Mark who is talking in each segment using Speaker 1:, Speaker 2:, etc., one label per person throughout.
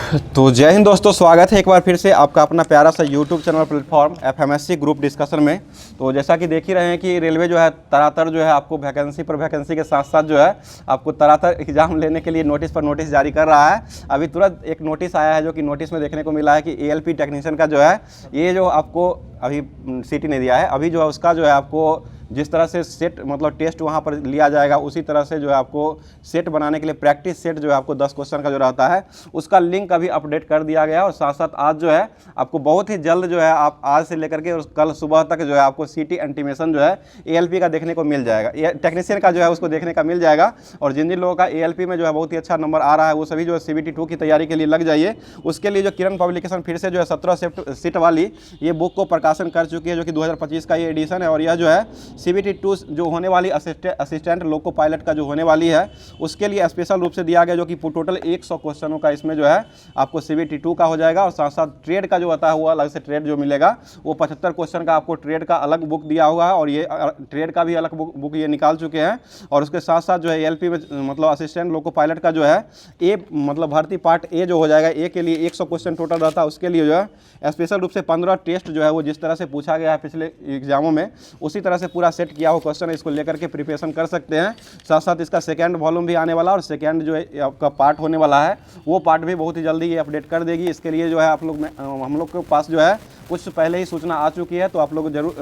Speaker 1: तो जय हिंद दोस्तों, स्वागत है एक बार फिर से आपका अपना प्यारा सा YouTube channel platform FMSC group discussion में। तो जैसा कि देख ही रहे हैं कि रेलवे जो है तरातर जो है आपको वैकेंसी पर वैकेंसी के साथ साथ जो है आपको तरातर एग्जाम लेने के लिए नोटिस पर नोटिस जारी कर रहा है। अभी तुरंत एक नोटिस आया है जो कि नोटिस में देखने को मिला है कि एएलपी टेक्नीशियन का जो है ये जो आपको अभी सीटी नहीं दिया है, अभी जो है उसका जो है आपको जिस तरह से सेट मतलब टेस्ट वहाँ पर लिया जाएगा उसी तरह से जो है आपको सेट बनाने के लिए प्रैक्टिस सेट जो है आपको 10 क्वेश्चन का जो रहता है उसका लिंक अभी अपडेट कर दिया गया है। और साथ साथ आज जो है आपको बहुत ही जल्द जो है आप आज से लेकर के कल सुबह तक जो है आपको सीटी इंटीमेशन जो है एएलपी का देखने को मिल जाएगा, टेक्नीशियन का जो है उसको देखने का मिल जाएगा। और जिन जिन लोगों का एएलपी में जो है बहुत ही अच्छा नंबर आ रहा है वो सभी जो है सीबीटी 2 की तैयारी के लिए लग जाइए। उसके लिए जो किरण पब्लिकेशन फिर से जो है 17 सीट वाली ये बुक को प्रकाशन कर चुकी है जो कि 2025 का ये एडिशन है। और यह जो है सीबीटी 2 जो होने वाली असिस्टेंट लोको पायलट का जो होने वाली है उसके लिए स्पेशल रूप से दिया गया, जो कि टोटल 100 क्वेश्चनों का इसमें जो है आपको सीबीटी 2 का हो जाएगा। और साथ साथ ट्रेड का जो आता है वो अलग से ट्रेड जो मिलेगा वो 75 क्वेश्चन का आपको ट्रेड का अलग बुक दिया हुआ है और ये ट्रेड का भी अलग बुक ये निकाल चुके हैं। और उसके साथ साथ जो है एएलपी में मतलब असिस्टेंट लोको पायलट का जो है ए मतलब भर्ती पार्ट ए जो हो जाएगा, ए के लिए 100 क्वेश्चन टोटल रहता है, उसके लिए जो है स्पेशल रूप से 15 टेस्ट जो है वो जिस तरह से पूछा गया है पिछले एग्जामों में उसी तरह से पूरा सेट किया हुआ क्वेश्चन इसको लेकर के प्रिपरेशन कर सकते हैं। साथ साथ इसका सेकंड वॉल्यूम भी आने वाला और सेकंड जो है आपका पार्ट होने वाला है वो पार्ट भी बहुत ही जल्दी ये अपडेट कर देगी। इसके लिए जो है आप लोग हम लोग के पास जो है कुछ पहले ही सूचना आ चुकी है, तो आप लोग जरूर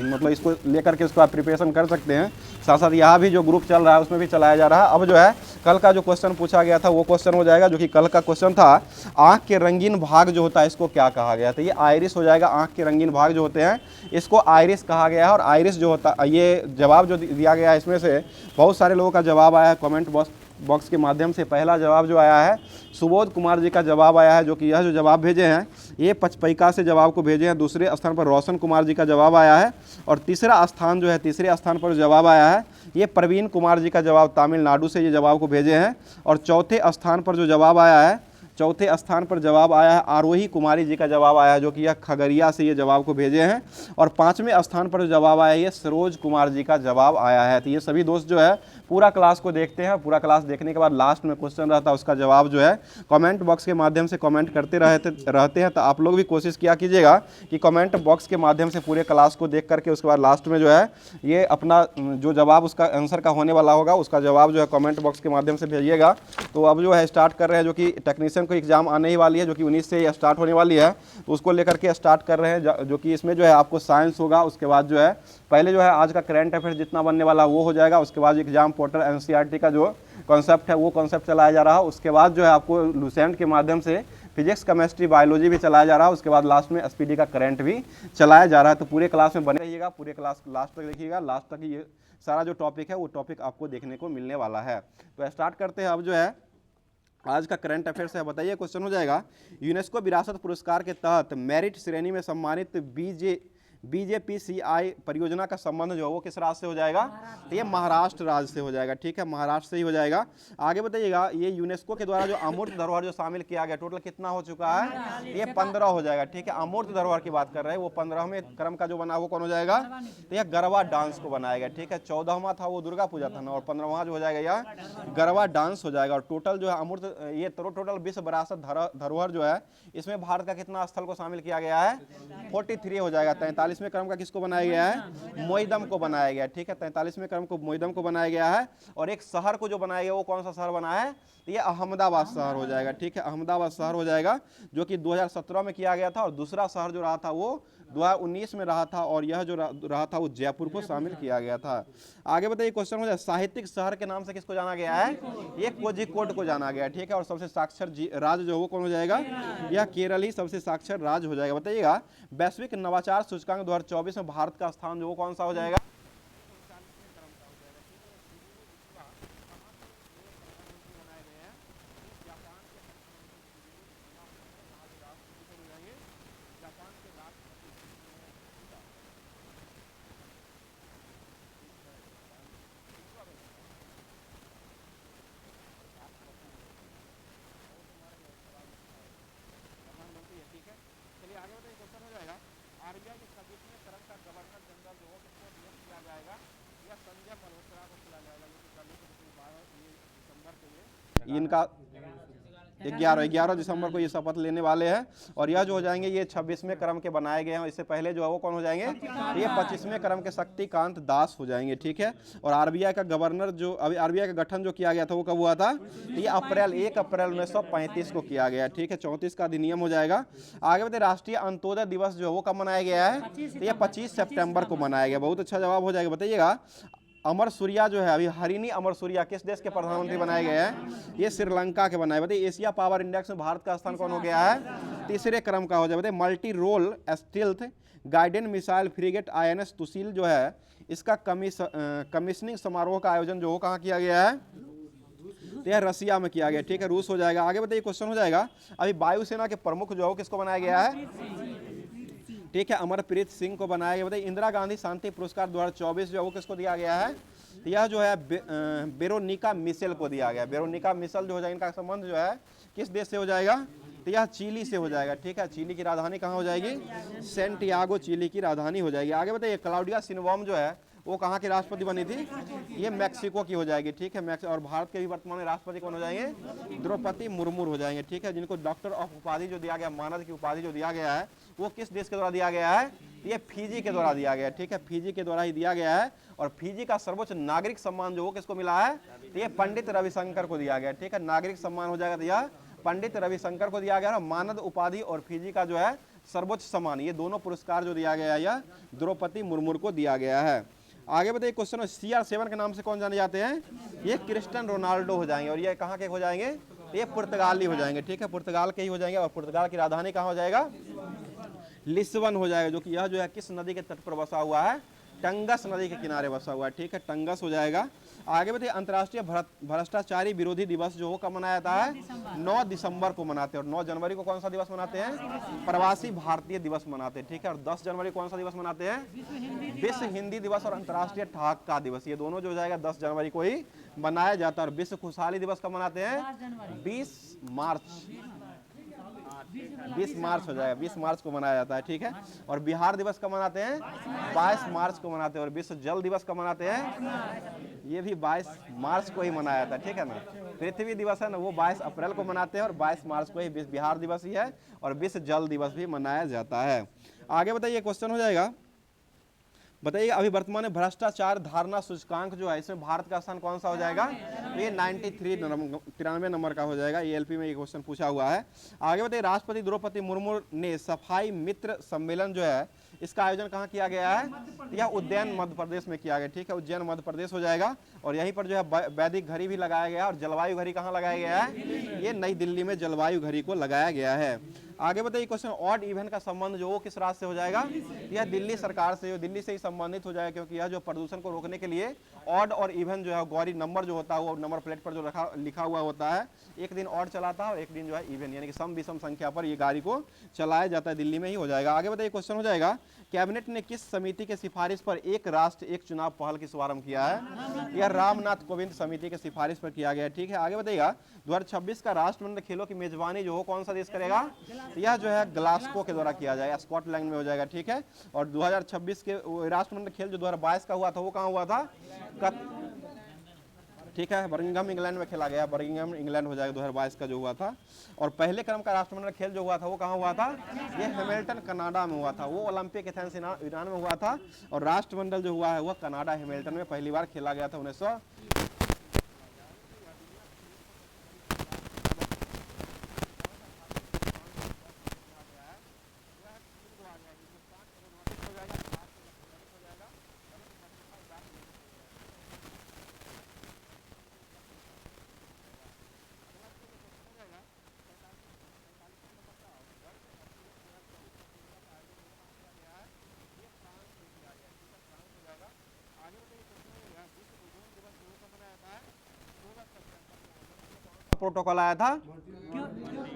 Speaker 1: मतलब इसको लेकर के इसको आप प्रिपरेशन कर सकते हैं। साथ साथ यहाँ भी जो ग्रुप चल रहा है उसमें भी चलाया जा रहा है। अब जो है कल का जो क्वेश्चन पूछा गया था वो क्वेश्चन हो जाएगा, जो कि कल का क्वेश्चन था आँख के रंगीन भाग जो होता है इसको क्या कहा गया था। ये आइरिस हो जाएगा, आँख के रंगीन भाग जो होते हैं इसको आइरिस कहा गया है। और आइरिस जो होता है ये जवाब जो दिया गया है इसमें से बहुत सारे लोगों का जवाब आया है कमेंट बॉक्स के माध्यम से। पहला जवाब जो आया है सुबोध कुमार जी का जवाब आया है, जो कि यह जो जवाब भेजे हैं ये पचपैका से जवाब को भेजे हैं। दूसरे स्थान पर रोशन कुमार जी का जवाब आया है और तीसरा स्थान जो है तीसरे स्थान पर जवाब आया है ये प्रवीण कुमार जी का जवाब तमिलनाडु से ये जवाब को भेजे हैं। और चौथे स्थान पर जो जवाब आया है चौथे स्थान पर जवाब आया है आरोही कुमारी जी का जवाब आया है, जो कि यह खगड़िया से ये जवाब को भेजे हैं। और पांचवें स्थान पर जो जवाब आया है ये सरोज कुमार जी का जवाब आया है। तो ये सभी दोस्त जो है पूरा क्लास को देखते हैं, पूरा क्लास देखने के बाद लास्ट में क्वेश्चन रहता है उसका जवाब जो है कमेंट बॉक्स के माध्यम से कमेंट करते रहते हैं। तो आप लोग भी कोशिश किया कीजिएगा कि कमेंट बॉक्स के माध्यम से पूरे क्लास को देख करके उसके बाद लास्ट में जो है ये अपना जो जवाब उसका आंसर का होने वाला होगा उसका जवाब जो है कमेंट बॉक्स के माध्यम से भेजिएगा। तो अब जो है स्टार्ट कर रहे हैं, जो कि टेक्नीशियन को एग्जाम आने ही वाली है जो कि 19 से स्टार्ट होने वाली है, तो उसको लेकर के स्टार्ट कर रहे हैं। जो कि इसमें जो है आपको साइंस होगा, उसके बाद जो है पहले जो है आज का करंट अफेयर्स जितना बनने वाला वो हो जाएगा, उसके बाद एग्जाम पोर्टल एनसीईआरटी का जो कॉन्सेप्ट है वो कॉन्सेप्ट चलाया जा रहा है, उसके बाद जो है आपको लूसेंट के माध्यम से फिजिक्स केमिस्ट्री बायोलॉजी भी चलाया जा रहा है, उसके बाद लास्ट में एसपीडी का करंट भी चलाया जा रहा है। तो पूरे क्लास में बने रहिएगा, पूरे क्लास लास्ट तक देखिएगा, लास्ट तक ये सारा जो टॉपिक है वो टॉपिक आपको देखने को मिलने वाला है। तो स्टार्ट करते हैं। अब जो है आज का करंट अफेयर्स है, बताइए क्वेश्चन हो जाएगा यूनेस्को विरासत पुरस्कार के तहत मेरिट श्रेणी में सम्मानित बीजेपीसीआई परियोजना का संबंध जो है वो किस राज्य से हो जाएगा, तो ये महाराष्ट्र राज्य से हो जाएगा। ठीक है, महाराष्ट्र से ही हो जाएगा। आगे बताइएगा ये यूनेस्को के द्वारा जो अमूर्त धरोहर जो शामिल किया गया टोटल कितना हो चुका है, ये 15 हो जाएगा। ठीक है, अमूर्त धरोहर की बात कर रहे हैं, वो 15वें क्रम का जो बना वो कौन हो जाएगा, तो यह गरबा डांस को बनाया गया। ठीक है, 14वां था वो दुर्गा पूजा था ना, और 15वां जो हो जाएगा यह गरबा डांस हो जाएगा। और टोटल जो है अमूर्त ये टोटल विश्व विरासत धरोहर जो है इसमें भारत का कितना स्थल को शामिल किया गया है, 43 हो जाएगा। 43वें क्रम का किसको बनाया गया है, मोइदम को बनाया गया। ठीक है, 43वें क्रम को मोइदम को बनाया गया है। और एक शहर को जो बनाया गया वो कौन सा शहर बना है, ये अहमदाबाद शहर हो जाएगा। ठीक है, अहमदाबाद शहर हो जाएगा जो कि 2017 में किया गया था। और दूसरा शहर जो रहा था वो 2019 में रहा था, और यह जो रहा था वो जयपुर को शामिल किया गया था। आगे बताइए क्वेश्चन हो जाए साहित्यिक शहर के नाम से किसको जाना गया है, ये कोझिकोड को जाना गया। ठीक है, और सबसे साक्षर राज्य जो वो कौन हो जाएगा, यह केरल ही सबसे साक्षर राज्य हो जाएगा। बताइएगा वैश्विक नवाचार सूचकांक 2024 में भारत का स्थान जो वो कौन सा हो जाएगा, इनका 11 दिसंबर को ये शपथ लेने वाले हैं। और यह जो हो जाएंगे ये 26वें क्रम के बनाए गए हैं। इससे पहले जो है वो कौन हो जाएंगे, ये 25वें क्रम के शक्तिकांत दास हो जाएंगे, ठीक है। और आरबीआई का गवर्नर जो अभी आरबीआई का गठन जो किया गया था वो कब हुआ था, ये 1 अप्रैल 1935 को किया गया, ठीक है। 34 का अधिनियम हो जाएगा। आगे बढ़ते, राष्ट्रीय अंत्योदय दिवस जो है वो कब मनाया गया है, तो ये 25 सितंबर को मनाया गया। बहुत अच्छा जवाब हो जाएगा। बताइएगा, अमर सूर्या जो है अभी हरिनी अमर सूर्या किस देश के प्रधानमंत्री बनाए गए हैं, ये श्रीलंका के बनाए। बताइए, एशिया पावर इंडेक्स में भारत का स्थान कौन हो गया है, तीसरे क्रम का हो जाए। बताइए, multi role stealth guided missile frigate INS Tushil जो है इसका कमीशनिंग समारोह का आयोजन जो हो कहाँ किया गया है, तो यह रसिया में किया गया, ठीक है, रूस हो जाएगा। आगे बताइए, क्वेश्चन हो जाएगा, अभी वायुसेना के प्रमुख जो हो किसको बनाया गया है, ठीक है, अमरप्रीत सिंह को बनाया गया। बताइए, इंदिरा गांधी शांति पुरस्कार 2024 जो है वो किसको दिया गया है, यह जो है वेरोनिका मिशेल को दिया गया। वेरोनिका मिशेल जो हो जाएगा, इनका संबंध जो है किस देश से हो जाएगा, तो यह चिली से हो जाएगा, ठीक है। चिली की राजधानी कहाँ हो जाएगी, सेंटियागो चिली की राजधानी हो जाएगी। आगे बताइए, क्लाउडिया शिनबॉम जो है वो कहाँ की राष्ट्रपति बनी थी, ये मैक्सिको की हो जाएगी, ठीक है। और भारत के भी वर्तमान में राष्ट्रपति कौन हो जाएंगे, द्रौपदी मुर्मू हो जाएंगे, ठीक है। जिनको डॉक्टर ऑफ उपाधि जो दिया गया, मानद की उपाधि जो दिया गया है वो किस देश के द्वारा दिया गया है, ये फिजी के द्वारा दिया गया है, ठीक है, फिजी के द्वारा ही दिया गया है। और फिजी का सर्वोच्च नागरिक सम्मान जो वो किसको मिला है, तो ये पंडित रविशंकर को दिया गया, ठीक है। नागरिक सम्मान हो जाएगा तो यह पंडित रविशंकर को दिया गया। मानद उपाधि और फिजी का जो है सर्वोच्च सम्मान, ये दोनों पुरस्कार जो दिया गया है यह द्रौपदी मुर्मू को दिया गया है। आगे बताइए, क्वेश्चन CR7 के नाम से कौन जाने जाते हैं, ये क्रिस्टियानो रोनाल्डो हो जाएंगे। और ये कहाँ के हो जाएंगे, ये पुर्तगाली हो जाएंगे, ठीक है, पुर्तगाल के ही हो जाएंगे। और पुर्तगाल की राजधानी कहाँ हो जाएगा, लिस्बन हो जाएगा, जो कि यह जो है किस नदी के तट पर बसा हुआ है, टंगस नदी के किनारे बसा हुआ है, ठीक है, टंगस हो जाएगा। आगे बताइए, अंतर्राष्ट्रीय भ्रष्टाचारी विरोधी दिवस जो कब मनाया जाता है, 9 दिसंबर को मनाते हैं। और 9 जनवरी को कौन सा दिवस मनाते हैं, प्रवासी भारतीय दिवस मनाते हैं, ठीक है। और 10 जनवरी कौन सा दिवस मनाते हैं, विश्व हिंदी दिवस और अंतर्राष्ट्रीय ठहाका दिवस, ये दोनों जो हो जाएगा 10 जनवरी को ही मनाया जाता है। और विश्व खुशहाली दिवस कब मनाते हैं, 20 मार्च हो जाएगा, 20 मार्च को मनाया जाता है, ठीक है। और बिहार दिवस कब मनाते हैं, 22 मार्च को मनाते हैं। और विश्व जल दिवस कब मनाते हैं, ये भी 22 मार्च को ही मनाया जाता है, ठीक है ना। पृथ्वी दिवस है ना, वो 22 अप्रैल को मनाते हैं और 22 मार्च को ही बिहार दिवस ही है। और विश्व जल दिवस भी मनाया जाता है। आगे बताइए, क्वेश्चन हो जाएगा, बताइए, अभी वर्तमान में भ्रष्टाचार धारणा सूचकांक जो है इसमें भारत का स्थान कौन सा हो जाएगा, ये 93 नंबर का हो जाएगा। ELP में ये क्वेश्चन पूछा हुआ है। आगे बताइए, राष्ट्रपति द्रौपदी मुर्मू ने सफाई मित्र सम्मेलन जो है इसका आयोजन कहाँ किया गया है, यह उज्जैन मध्य प्रदेश में किया गया, ठीक है, उज्जैन मध्य प्रदेश हो जाएगा। और यहीं पर जो है वैदिक घड़ी भी लगाया गया है। और जलवायु घड़ी कहाँ लगाया गया है, ये नई दिल्ली में जलवायु घड़ी को लगाया गया है। आगे बताइए, क्वेश्चन ऑड इवन का संबंध जो वो किस राज्य से हो जाएगा, यह दिल्ली सरकार से, दिल्ली से ही संबंधित हो जाएगा। क्योंकि यह जो प्रदूषण को रोकने के लिए ऑड और इवन जो है गौरी नंबर जो होता है वो नंबर प्लेट पर जो लिखा हुआ होता है, एक दिन ऑड चलाता है और एक दिन जो है इवन, यानी कि सम विषम संख्या पर ये गाड़ी को चलाया जाता है, दिल्ली में ही हो जाएगा। आगे बताइए, क्वेश्चन हो जाएगा, कैबिनेट ने किस समिति के सिफारिश पर एक राष्ट्र एक चुनाव पहल की शुभारंभ किया है, यह रामनाथ कोविंद समिति के सिफारिश पर किया गया है, ठीक है। आगे बताइएगा, 2026 का राष्ट्रमंडल खेलों की मेजबानी जो हो कौन सा देश करेगा, यह जो है ग्लासगो के द्वारा किया जाएगा, स्कॉटलैंड में हो जाएगा, ठीक है। और 2026 के राष्ट्रमंडल खेल जो 2022 का हुआ था वो कहाँ हुआ था, ठीक है, बर्मिंघम इंग्लैंड में खेला गया, बर्मिंघम इंग्लैंड हो जाएगा 2022 का जो हुआ था। और पहले क्रम का राष्ट्रमंडल खेल जो हुआ था वो कहाँ हुआ था, ये हैमिल्टन कनाडा में हुआ था, वो ओलंपिक एथेंस ईरान में हुआ था। और राष्ट्रमंडल जो हुआ है वह कनाडा हैमिल्टन में पहली बार खेला गया था 1900। प्रोटोकॉल आया था,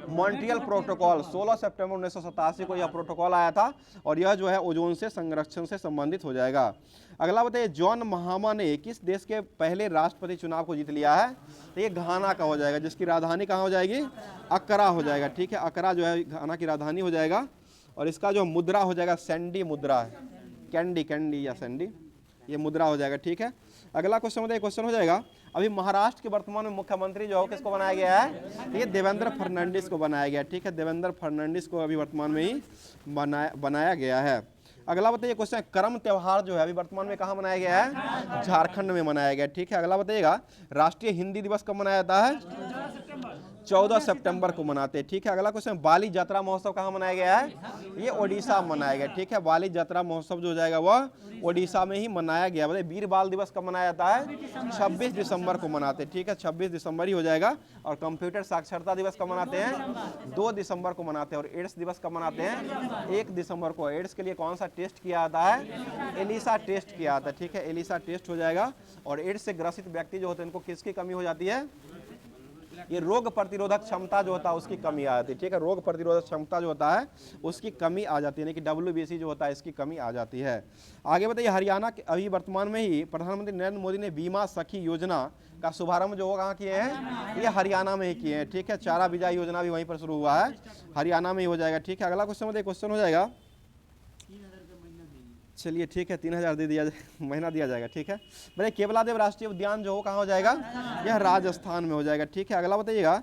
Speaker 1: मॉन्ट्रियल प्रोटोकॉल 16 सितंबर 1987 को यह प्रोटोकॉल आया था। और यह जो है ओजोन से संरक्षण से संबंधित हो जाएगा। अगला बताइए, जॉन महामा ने किस देश के पहले राष्ट्रपति चुनाव को जीत लिया है, तो ये घाना का हो जाएगा, जिसकी राजधानी कहाँ हो जाएगी, अकरा हो जाएगा, ठीक है। अकरा जो है घाना की राजधानी हो जाएगा। और इसका जो मुद्रा हो जाएगा सैंडी मुद्रा है, कैंडी या सैंडी, ये मुद्रा हो जाएगा, ठीक है। अगला क्वेश्चन बताइए, क्वेश्चन हो जाएगा, अभी महाराष्ट्र के वर्तमान में मुख्यमंत्री जो है किसको बनाया गया है, ये देवेंद्र फडणवीस को बनाया गया, ठीक है, देवेंद्र फडणवीस को अभी वर्तमान में ही बनाया गया है। अगला बताइए क्वेश्चन, करम त्योहार जो है अभी वर्तमान में कहाँ मनाया गया है, झारखंड में मनाया गया, ठीक है। अगला बताइएगा, राष्ट्रीय हिंदी दिवस कब मनाया जाता है, 14 सितंबर को मनाते हैं, ठीक है। अगला क्वेश्चन, बाली यात्रा महोत्सव कहाँ मनाया गया है, ये ओडिशा में मनाया गया, ठीक है। बाली यात्रा महोत्सव जो हो जाएगा वह ओडिशा में ही मनाया गया। बताइए वीर बाल दिवस कब मनाया जाता है, 26 दिसंबर को मनाते हैं, ठीक है, 26 दिसंबर ही हो जाएगा। और कंप्यूटर साक्षरता दिवस कब मनाते हैं, 2 दिसंबर को मनाते हैं। और एड्स दिवस कब मनाते हैं, 1 दिसंबर को। एड्स के लिए कौन सा टेस्ट किया जाता है, एलिसा टेस्ट किया जाता है, ठीक है, एलिसा टेस्ट हो जाएगा। और एड्स से ग्रसित व्यक्ति जो होते हैं इनको किसकी कमी हो जाती है, ये रोग प्रतिरोधक क्षमता जो होता है उसकी कमी आ जाती है, ठीक है, रोग प्रतिरोधक क्षमता जो होता है उसकी कमी आ जाती है, यानी कि WBC जो होता है इसकी कमी आ जाती है। आगे बताइए, हरियाणा के अभी वर्तमान में ही प्रधानमंत्री नरेंद्र मोदी ने बीमा सखी योजना का शुभारंभ जो कहाँ किए हैं, ये हरियाणा में ही किए हैं, ठीक है। चारा बीजा योजना भी वहीं पर शुरू हुआ है, हरियाणा में ही हो जाएगा, ठीक है। अगला क्वेश्चन बताइए, क्वेश्चन हो जाएगा, चलिए ठीक है, 3000 दे दिया महीना दिया जाएगा, ठीक है। बताइए, केवलादेव राष्ट्रीय उद्यान जो हो कहाँ हो जाएगा, यह राजस्थान में हो जाएगा, ठीक है। अगला बताइएगा,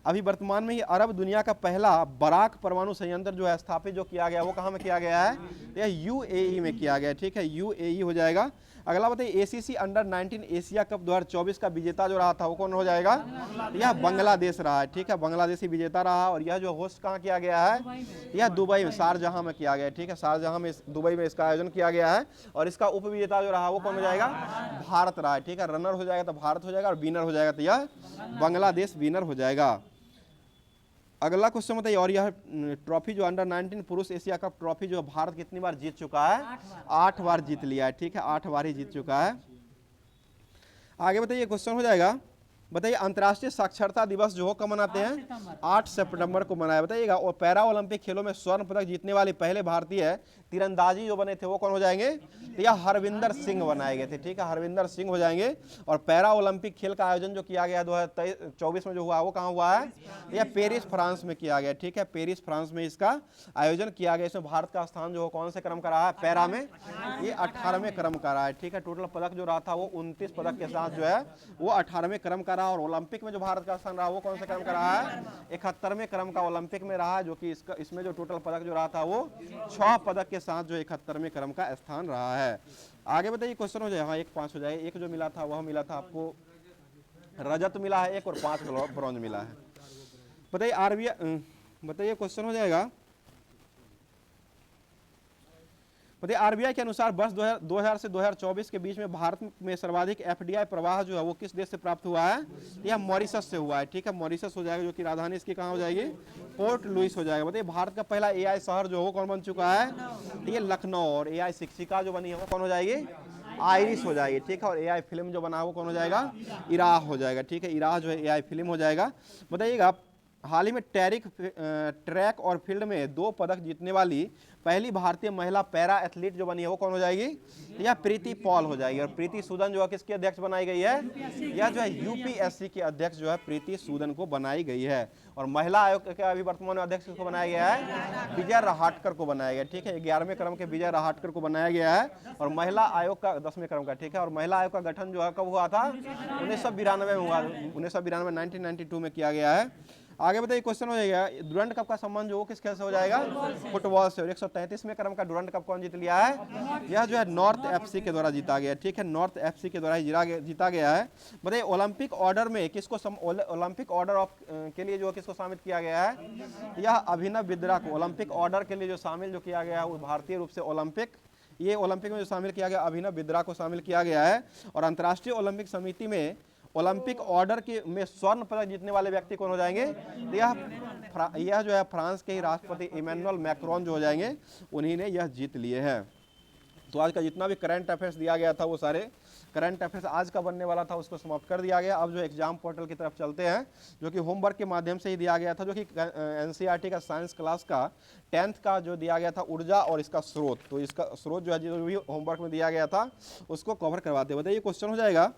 Speaker 1: अभी वर्तमान में ही अरब दुनिया का पहला बराक परमाणु संयंत्र जो है स्थापित जो किया गया वो कहाँ में किया गया है, यह UAE में किया गया है, ठीक है, UAE हो जाएगा। अगला बताइए, ACC अंडर-19 एशिया कप 2024 का विजेता जो रहा था वो कौन हो जाएगा, यह बांग्लादेश रहा है, ठीक है, बांग्लादेशी विजेता रहा। और यह जो होस्ट कहाँ किया गया है, यह दुबई में, शारजहां में किया गया है, ठीक है, शारजहां में दुबई में इसका आयोजन किया गया है। और इसका उपविजेता जो रहा वो कौन हो जाएगा, भारत रहा है, ठीक है, रनर हो जाएगा तो भारत हो जाएगा और विनर हो जाएगा तो यह बांग्लादेश विनर हो जाएगा। अगला क्वेश्चन बताइए, और यह ट्रॉफी जो अंडर-19 पुरुष एशिया कप ट्रॉफी जो भारत कितनी बार जीत चुका है, 8 बार जीत लिया है, ठीक है, 8 बार ही जीत चुका है। आगे बताइए, क्वेश्चन हो जाएगा, बताइए अंतर्राष्ट्रीय साक्षरता दिवस जो हो कब मनाते हैं, 8 सितंबर को मनाया। बताइएगा, और पैरा ओलंपिक खेलों में स्वर्ण पदक जीतने वाले पहले भारतीय तीरंदाजी जो बने थे वो कौन हो जाएंगे, तो यह हरविंदर सिंह बनाए गए थे, ठीक है, हरविंदर सिंह हो जाएंगे। और पैरा ओलंपिक खेल का आयोजन जो किया गया 2024 में जो हुआ वो कहाँ हुआ है, यह पेरिस फ्रांस में किया गया, ठीक है, पेरिस फ्रांस में इसका आयोजन किया गया। इसमें भारत का स्थान जो हो कौन से क्रम का रहा है, पैरा में ये 18वें क्रम का रहा है, ठीक है। टोटल पदक जो रहा था वो 29 पदक के साथ जो है वो 18वें क्रम का रहा। और ओलंपिक में जो भारत का स्थान रहा वो कौन से क्रम का रहा है, 71वें क्रम का ओलंपिक में रहा, जो कि इसमें जो टोटल पदक जो रहा था वो 6 पदक के साथ जो 71वें क्रम का स्थान रहा है। आगे बताइए, क्वेश्चन हो जाए, हाँ 1-5 हो जाए। एक जो मिला था वह मिला था आपको रजत मिला है 1 और 5 ब्रॉन्ज मिला है। बताइए बताइए क्वेश्चन हो जाएगा, बताइए RBI के अनुसार वर्ष 2000 से 2024 के बीच में भारत में सर्वाधिक FDI प्रवाह जो है वो किस देश से प्राप्त हुआ है, यह मॉरिशस से हुआ है, ठीक है, मॉरिशस हो जाएगा, जो कि राजधानी इसकी कहाँ हो जाएगी, पोर्ट लुइस हो जाएगा। बताइए भारत का पहला AI शहर जो वो कौन बन चुका है, ये लखनऊ। और AI शिक्षिका जो बनी है वो कौन हो जाएगी, आइरिस हो जाएगी, ठीक है। और AI फिल्म जो बना वो कौन हो जाएगा, इराह हो जाएगा, ठीक है, इराह जो है AI फिल्म हो जाएगा। बताइएगा, हाल ही में ट्रैक और फील्ड में 2 पदक जीतने वाली पहली भारतीय महिला पैरा एथलीट जो बनी है वो कौन हो जाएगी, यह प्रीति पॉल हो जाएगी। और प्रीति सूदन जो है किसकी अध्यक्ष बनाई गई है, यह जो है UPSC की अध्यक्ष जो है प्रीति सूदन को बनाई गई है। और महिला आयोग के अभी वर्तमान में अध्यक्ष को बनाया गया है, विजय रहाटकर को बनाया गया, ठीक है, 11वें क्रम के विजय रहाटकर को बनाया गया है। और महिला आयोग का 10वें क्रम का, ठीक है। और महिला आयोग का गठन जो है कब हुआ था, 1992 में हुआ, 1992 1992 में किया गया है। आगे बताइए, क्वेश्चन हो जाएगा, डुरंड कप का संबंध जो किस खेल से हो जाएगा, फुटबॉल से। और 133वें क्रम का डुरंड कप कौन जीत लिया है, यह जो है नॉर्थ FC के द्वारा जीता गया, ठीक है, नॉर्थ FC के द्वारा जीता गया है। बताइए ओलंपिक ऑर्डर में किसको ओलंपिक ऑर्डर ऑफ के लिए जो किसको शामिल किया गया है, यह अभिनव बिंद्रा को ओलंपिक ऑर्डर के लिए जो शामिल जो किया गया है वो भारतीय रूप से ओलंपिक में जो शामिल किया गया अभिनव बिंद्रा को शामिल किया गया है। और अंतर्राष्ट्रीय ओलंपिक समिति में ओलंपिक ऑर्डर के में स्वर्ण पदक जीतने वाले व्यक्ति कौन हो जाएंगे, यह जो है फ्रांस के ही राष्ट्रपति इमैनुअल मैक्रोन जो हो जाएंगे, उन्हीं ने यह जीत लिए हैं। तो आज का जितना भी करंट अफेयर्स दिया गया था वो सारे करंट अफेयर्स आज का बनने वाला था उसको समाप्त कर दिया गया। अब जो एग्जाम पोर्टल की तरफ चलते हैं, जो कि होमवर्क के माध्यम से ही दिया गया था, जो कि NCERT का साइंस क्लास का 10th का जो दिया गया था ऊर्जा और इसका स्रोत, तो इसका स्रोत जो है जो भी होमवर्क में दिया गया था उसको कवर करवाते। बताइए क्वेश्चन हो जाएगा,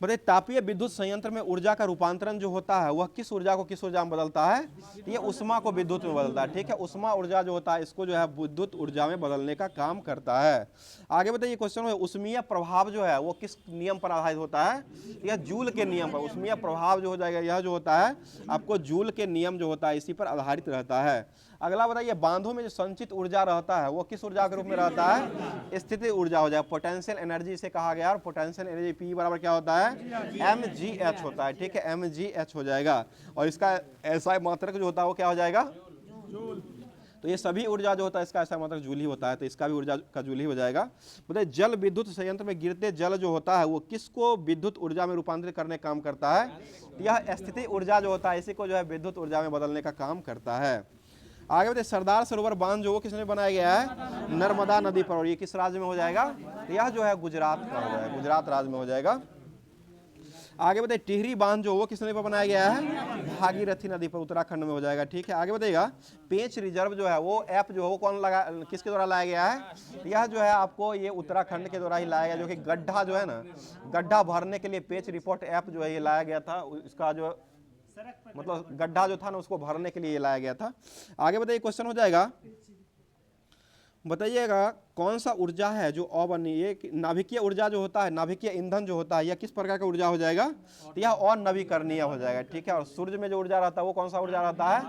Speaker 1: बताइए तापीय विद्युत संयंत्र में ऊर्जा का रूपांतरण जो होता है वह किस ऊर्जा को किस ऊर्जा में बदलता है? ये उष्मा को विद्युत में बदलता है। ठीक है, उष्मा ऊर्जा जो होता है इसको जो है विद्युत ऊर्जा में बदलने का काम करता है। आगे बताइए क्वेश्चन है उष्मीय प्रभाव जो है वो किस नियम पर आधारित होता है? यह जूल के नियम पर। उष्मीय प्रभाव जो हो जाएगा यह जो होता है आपको जूल के नियम जो होता है इसी पर आधारित रहता है। अगला बताइए बांधों में जो संचित ऊर्जा रहता है वो किस ऊर्जा के रूप में रहता है? स्थिति ऊर्जा हो जाए, पोटेंशियल एनर्जी से कहा गया। और पोटेंशियल एनर्जी P बराबर क्या होता है? mgh होता है। ठीक है, mgh हो जाएगा। और इसका ऐसा मात्रक जो होता है वो क्या हो जाएगा? तो ये सभी ऊर्जा जो होता है इसका ऐसा मात्रक जूल ही होता है, तो इसका भी ऊर्जा का जूल ही हो जाएगा। बताइए जल विद्युत संयंत्र में गिरते जल जो होता है वो किसको विद्युत ऊर्जा में रूपांतरित करने का काम करता है? यह स्थिति ऊर्जा जो होता है इसी को जो है विद्युत ऊर्जा में बदलने का काम करता है। आगे बताइए सरदार सरोवर बांध जो वो किसने बनाया गया है? नर्मदा नदी पर। और ये किस राज्य में हो जाएगा? यह जो है गुजरात का हो जाएगा, गुजरात राज्य में हो जाएगा। आगे बताइए टिहरी बांध जो वो किस नदी पर बनाया गया है? भागीरथी नदी पर, उत्तराखंड में हो जाएगा। ठीक है, आगे बताइएगा पेंच रिजर्व जो है वो ऐप जो है वो कौन लगा, किसके द्वारा लाया गया है? यह जो है आपको ये उत्तराखंड के द्वारा ही लाया गया, जो कि गड्ढा जो है ना, गड्ढा भरने के लिए पेंच रिपोर्ट ऐप जो है ये लाया गया था। इसका जो मतलब गड्ढा जो था ना उसको भरने के लिए लाया गया था। आगे बताइए क्वेश्चन हो जाएगा, बताइएगा कौन सा ऊर्जा है जो अवर्णनीय? नाभिकीय ऊर्जा जो होता है, नाभिकीय ईंधन जो होता है यह किस प्रकार का ऊर्जा हो जाएगा? तो यह अनवीकरणीय हो जाएगा। ठीक है, और सूर्य में जो ऊर्जा रहता है वो कौन सा ऊर्जा रहता है?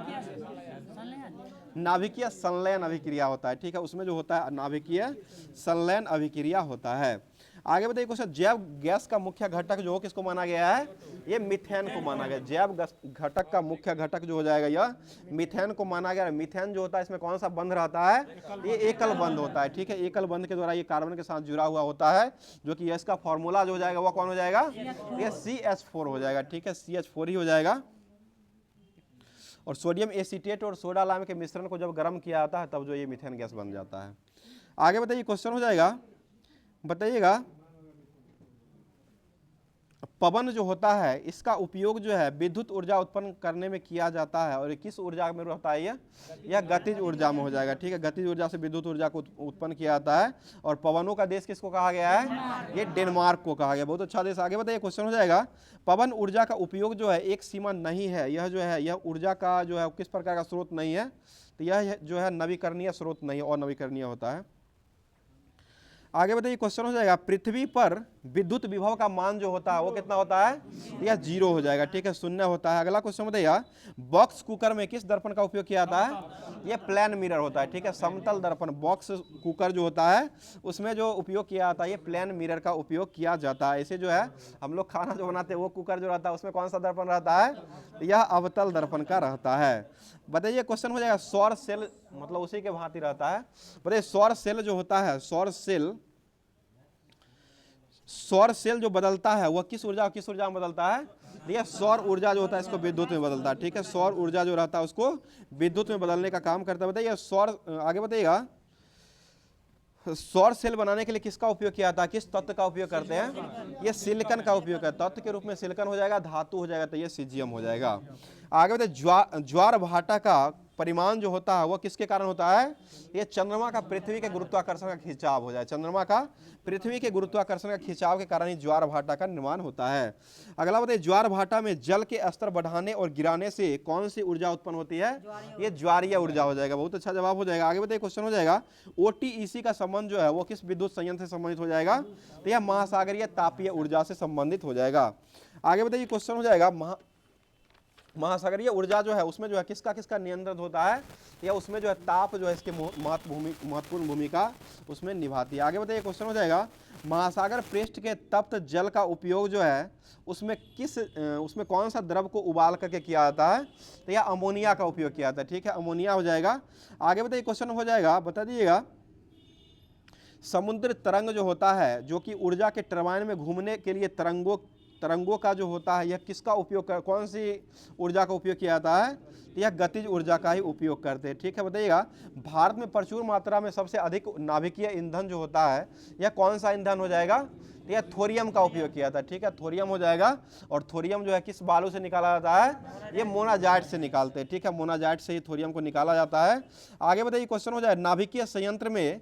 Speaker 1: नाभिकीय संलयन अभिक्रिया होता है। ठीक है, उसमें जो होता है नाभिकीय संलयन अभिक्रिया होता है। आगे बताइए क्वेश्चन जैव गैस का मुख्य घटक जो किसको माना गया है? ये मीथेन को माना गया। जैव घटक का मुख्य घटक जो हो जाएगा यह मीथेन को माना गया। मीथेन जो होता है इसमें कौन सा बंध रहता है? ये एकल बंध होता है। ठीक है, एकल बंध के द्वारा ये कार्बन के साथ जुड़ा हुआ होता है, जो कि इसका फॉर्मूला जो हो जाएगा वह कौन हो जाएगा? ये CH4 हो जाएगा। ठीक है, CH4 ही हो जाएगा। और सोडियम एसीटेट और सोडा लाइम के मिश्रण को जब गर्म किया जाता है तब जो ये मीथेन गैस बन जाता है। आगे बताइए क्वेश्चन हो जाएगा, बताइएगा पवन जो होता है इसका उपयोग जो है विद्युत ऊर्जा उत्पन्न करने में किया जाता है। और ये किस ऊर्जा में रहता है? यह गतिज ऊर्जा में हो जाएगा। ठीक है, गतिज ऊर्जा से विद्युत ऊर्जा को उत्पन्न किया जाता है। और पवनों का देश किसको कहा गया है? ये डेनमार्क को कहा गया। बहुत अच्छा देश। आगे बताइए क्वेश्चन हो जाएगा पवन ऊर्जा का उपयोग जो है एक सीमा नहीं है। यह जो है यह ऊर्जा का जो है किस प्रकार का स्रोत नहीं है? तो यह जो है नवीकरणीय स्रोत नहीं है, और नवीकरणीय होता है। आगे बताइए क्वेश्चन हो जाएगा पृथ्वी पर विद्युत विभव का मान जो होता है वो कितना होता है? यह 0 हो जाएगा। ठीक है, शून्य होता है। अगला क्वेश्चन बताइएगा बॉक्स कुकर में किस दर्पण का उपयोग किया जाता है? यह प्लेन मिरर होता है। ठीक है, समतल दर्पण। बॉक्स कुकर जो होता है उसमें जो उपयोग किया जाता है ये प्लेन मिरर का उपयोग किया जाता है। इसे जो है हम लोग खाना जो बनाते हैं वो कुकर जो रहता है उसमें कौन सा दर्पण रहता है? यह अवतल दर्पण का रहता है। बताइए क्वेश्चन हो जाएगा सौर सेल मतलब उसी के भांति रहता है। बताइए सौर सेल जो होता है, सौर सेल जो बदलता है वह किस ऊर्जा में बदलता है? ये सौर ऊर्जा जो होता है इसको विद्युत में बदलता है। ठीक है, सौर ऊर्जा जो रहता है उसको विद्युत में बदलने का काम करता है। बताइए आगे बताइएगा सौर सेल बनाने के लिए किसका उपयोग किया जाता है? किस तत्व का उपयोग करते हैं? ये सिलिकॉन का उपयोग है। तत्व के रूप में सिलिकॉन हो जाएगा, धातु हो जाएगा तो ये सीजियम हो जाएगा। आगे बताइए ज्वार भाटा का परिमाण जो होता है वह किसके कारण होता है? ये चंद्रमा का पृथ्वी के गुरुत्वाकर्षण का खिंचाव हो जाए। चंद्रमा का पृथ्वी के गुरुत्वाकर्षण का खिंचाव के कारण ही ज्वार भाटा का निर्माण होता है। अगला बताइए ज्वार भाटा में जल के स्तर बढ़ाने और गिराने से कौन सी ऊर्जा उत्पन्न होती है? ये ज्वारीय ऊर्जा हो जाएगा। बहुत अच्छा जवाब हो जाएगा। आगे बताइए क्वेश्चन हो जाएगा OTEC का संबंध जो है वो किस विद्युत संयंत्र से संबंधित हो जाएगा? तो यह महासागरीय तापीय ऊर्जा से संबंधित हो जाएगा। आगे बताइए क्वेश्चन हो जाएगा महासागरीय ऊर्जा जो है उसमें जो है किसका किसका नियंत्रण होता है? या उसमें जो है ताप जो है इसके महत्वपूर्ण भूमिका उसमें निभाती है। आगे बताइए क्वेश्चन हो जाएगा महासागर पृष्ठ के तप्त जल का उपयोग जो है उसमें कौन सा द्रव को उबाल करके किया जाता है? तो यह अमोनिया का उपयोग किया जाता है। ठीक है, अमोनिया हो जाएगा। आगे बताइए क्वेश्चन हो जाएगा, बता दीजिएगा समुद्र तरंग जो होता है जो कि ऊर्जा के टरबाइन में घूमने के लिए तरंगों का जो होता है यह किसका उपयोग कौन सी ऊर्जा का उपयोग किया जाता है? तो यह गतिज ऊर्जा का ही उपयोग करते हैं। ठीक है, बताइएगा भारत में प्रचुर मात्रा में सबसे अधिक नाभिकीय ईंधन जो होता है यह कौन सा ईंधन हो जाएगा? तो यह थोरियम का उपयोग किया जाता है। ठीक है, थोरियम हो जाएगा। और थोरियम जो है किस बालू से निकाला जाता है? ये मोनाजाइट से निकालते हैं। ठीक है, मोनाजाइट से ही थोरियम को निकाला जाता है। आगे बताइए क्वेश्चन हो जाए नाभिकीय संयंत्र में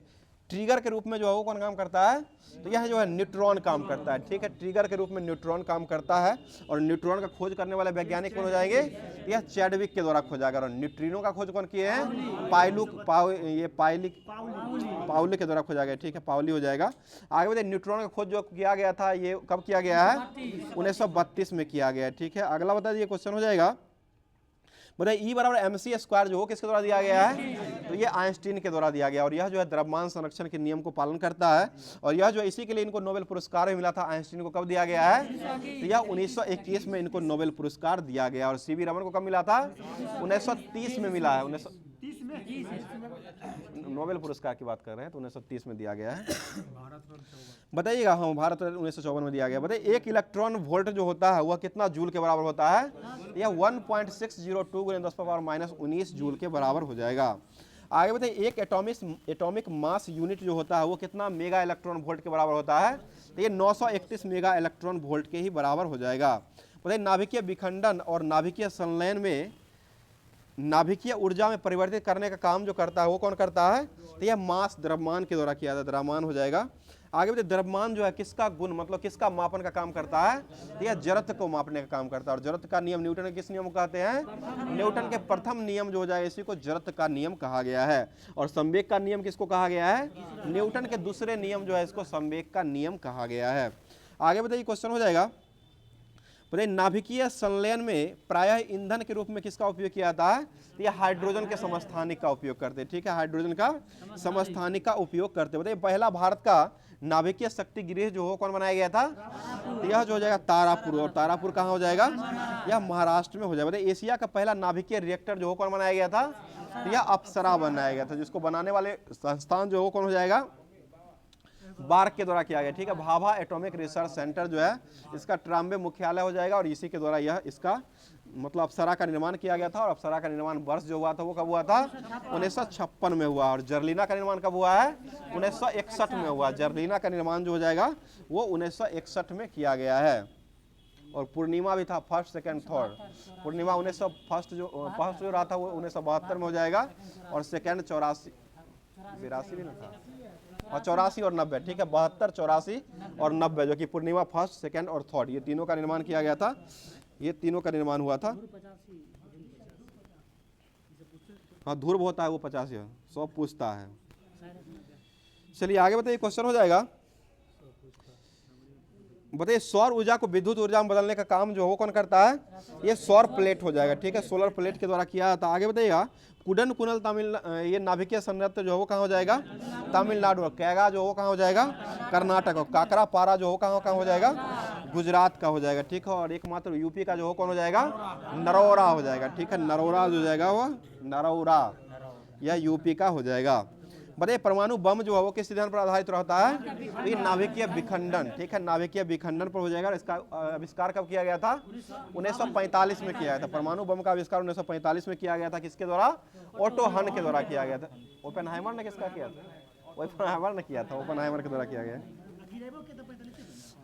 Speaker 1: ट्रिगर के रूप में जो है वो कौन काम करता है, तो यह जो है न्यूट्रॉन काम करता है, ठीक है। ट्रिगर के रूप में न्यूट्रॉन काम करता है और न्यूट्रॉन का खोज करने वाले वैज्ञानिक कौन हो जाएंगे, यह चैडविक के द्वारा खोजा गया। और न्यूट्रिनो का खोज कौन किए हैं, पाउली के द्वारा खोजा गया, ठीक है, पाउली हो जाएगा। आगे बताइए न्यूट्रॉन का खोज जो किया गया था ये कब किया गया है, 1932 में किया गया है, ठीक है। अगला बता दीजिए क्वेश्चन हो जाएगा, बताइए E बराबर mc² जो हो किसके द्वारा दिया गया है, तो ये आइंस्टीन के द्वारा दिया गया। और यह जो है द्रव्यमान संरक्षण के नियम को पालन करता है और यह जो इसी के लिए इनको नोबेल पुरस्कार भी मिला था। आइंस्टीन को कब दिया गया है, तो यह 1921 में इनको नोबेल पुरस्कार दिया गया। और सीवी रमन को कब मिला था, 1930 में मिला है। 1930 में नोबेल पुरस्कार की बात कर रहे हैं तो 1930 में दिया गया है। बताइएगा, हाँ भारत 1954 में दिया गया। बताइए 1 इलेक्ट्रॉन वोल्ट जो होता है वह कितना जूल के बराबर होता है, यह 1.602 × 10⁻⁻19 जूल के बराबर हो जाएगा। आगे बताइए एक एटॉमिक मास यूनिट जो होता है वो कितना मेगा इलेक्ट्रॉन वोल्ट के बराबर होता है, तो ये 931 मेगा इलेक्ट्रॉन वोल्ट के ही बराबर हो जाएगा। बताइए नाभिकीय विखंडन और नाभिकीय संलयन में नाभिकीय ऊर्जा में परिवर्तित करने का काम जो करता है वो कौन करता है, तो यह मास द्रव्यमान के द्वारा किया जाता है, द्रव्यमान हो जाएगा। आगे बताइए द्रव्यमान जो है किसका गुण मतलब किसका मापन का काम करता है, तो यह जड़त्व को मापने का काम करता है। और जड़त्व का नियम न्यूटन के किस नियम को कहते हैं, न्यूटन के प्रथम नियम जो हो जाएगा इसी को जड़त्व का नियम कहा गया है। और संवेग का नियम किसको कहा गया है, न्यूटन के दूसरे नियम जो है इसको संवेग का नियम कहा गया है। आगे बताइए क्वेश्चन हो जाएगा, बताइए नाभिकीय संलयन में प्रायः ईंधन के रूप में किसका उपयोग किया जाता है, तो यह हाइड्रोजन के समस्थानिक का उपयोग करते हैं, ठीक है, हाइड्रोजन का समस्थानिक का उपयोग करते हैं। बताइए पहला भारत का नाभिकीय शक्ति गृह जो हो कौन बनाया गया था, तो यह जो हो जाएगा तारापुर। और तारापुर कहाँ हो जाएगा, यह महाराष्ट्र में हो जाएगा। बताइए एशिया का पहला नाभिकीय रिएक्टर जो हो कौन बनाया गया था, तो यह अप्सरा बनाया गया था, जिसको बनाने वाले संस्थान जो हो कौन हो जाएगा, बार्क के द्वारा किया गया, ठीक है। भाभा एटॉमिक रिसर्च सेंटर जो है इसका ट्राम्बे मुख्यालय हो जाएगा और इसी के द्वारा यह इसका मतलब अप्सरा का निर्माण किया गया था। और अप्सरा का निर्माण वर्ष जो हुआ था वो कब हुआ था, 1956 में हुआ। और जर्लिना का निर्माण कब हुआ है, 1961 में हुआ। जर्लिना का निर्माण जो हो जाएगा वो 1961 में किया गया है। और पूर्णिमा भी था, फर्स्ट सेकंड थर्ड। पूर्णिमा 1901 फर्स्ट जो रहा था वो 1972 में हो जाएगा और सेकंड 84 82 भी ना था, और 84 और 90, ठीक है, 72 84 और 90 जो कि पूर्णिमा फर्स्ट सेकंड और थर्ड ये तीनों का निर्माण किया गया था, ये तीनों का निर्माण हुआ था। हाँ ध्रुव होता है वो 85 है, 100 पूछता है। चलिए आगे बताइए क्वेश्चन हो जाएगा, बताइए सौर ऊर्जा को विद्युत ऊर्जा में बदलने का काम जो वो कौन करता है, ये सौर प्लेट हो जाएगा, ठीक है, सोलर प्लेट के द्वारा किया जाता है। आगे बताइएगा कुडन कुनल ये नाभिकीय संयंत्र जो वो कहाँ हो जाएगा, तमिलनाडु। और कैगा जो वो कहाँ हो जाएगा, कर्नाटक। और काकरा पारा जो हो कहाँ हो जाएगा, गुजरात का हो जाएगा, ठीक है। और एकमात्र यूपी का जो हो कौन हो जाएगा, नरौरा हो जाएगा, ठीक है, नरौरा जो जाएगा वो नरौरा, यह यूपी का हो जाएगा। बताइए परमाणु बम जो है वो किस सिद्धांत पर आधारित रहता है, तो ये नाभिकीय विखंडन, ठीक है, नाभिकीय विखंडन पर हो जाएगा। और इसका आविष्कार कब किया गया था, 1945 में किया गया था। परमाणु बम का आविष्कार 1945 में किया गया था, किसके द्वारा, ओटो हन के द्वारा किया गया था। ओपेनहाइमर ने किसका किया था, ओपेनहाइमर ने किया था, ओपेनहाइमर के द्वारा किया गया।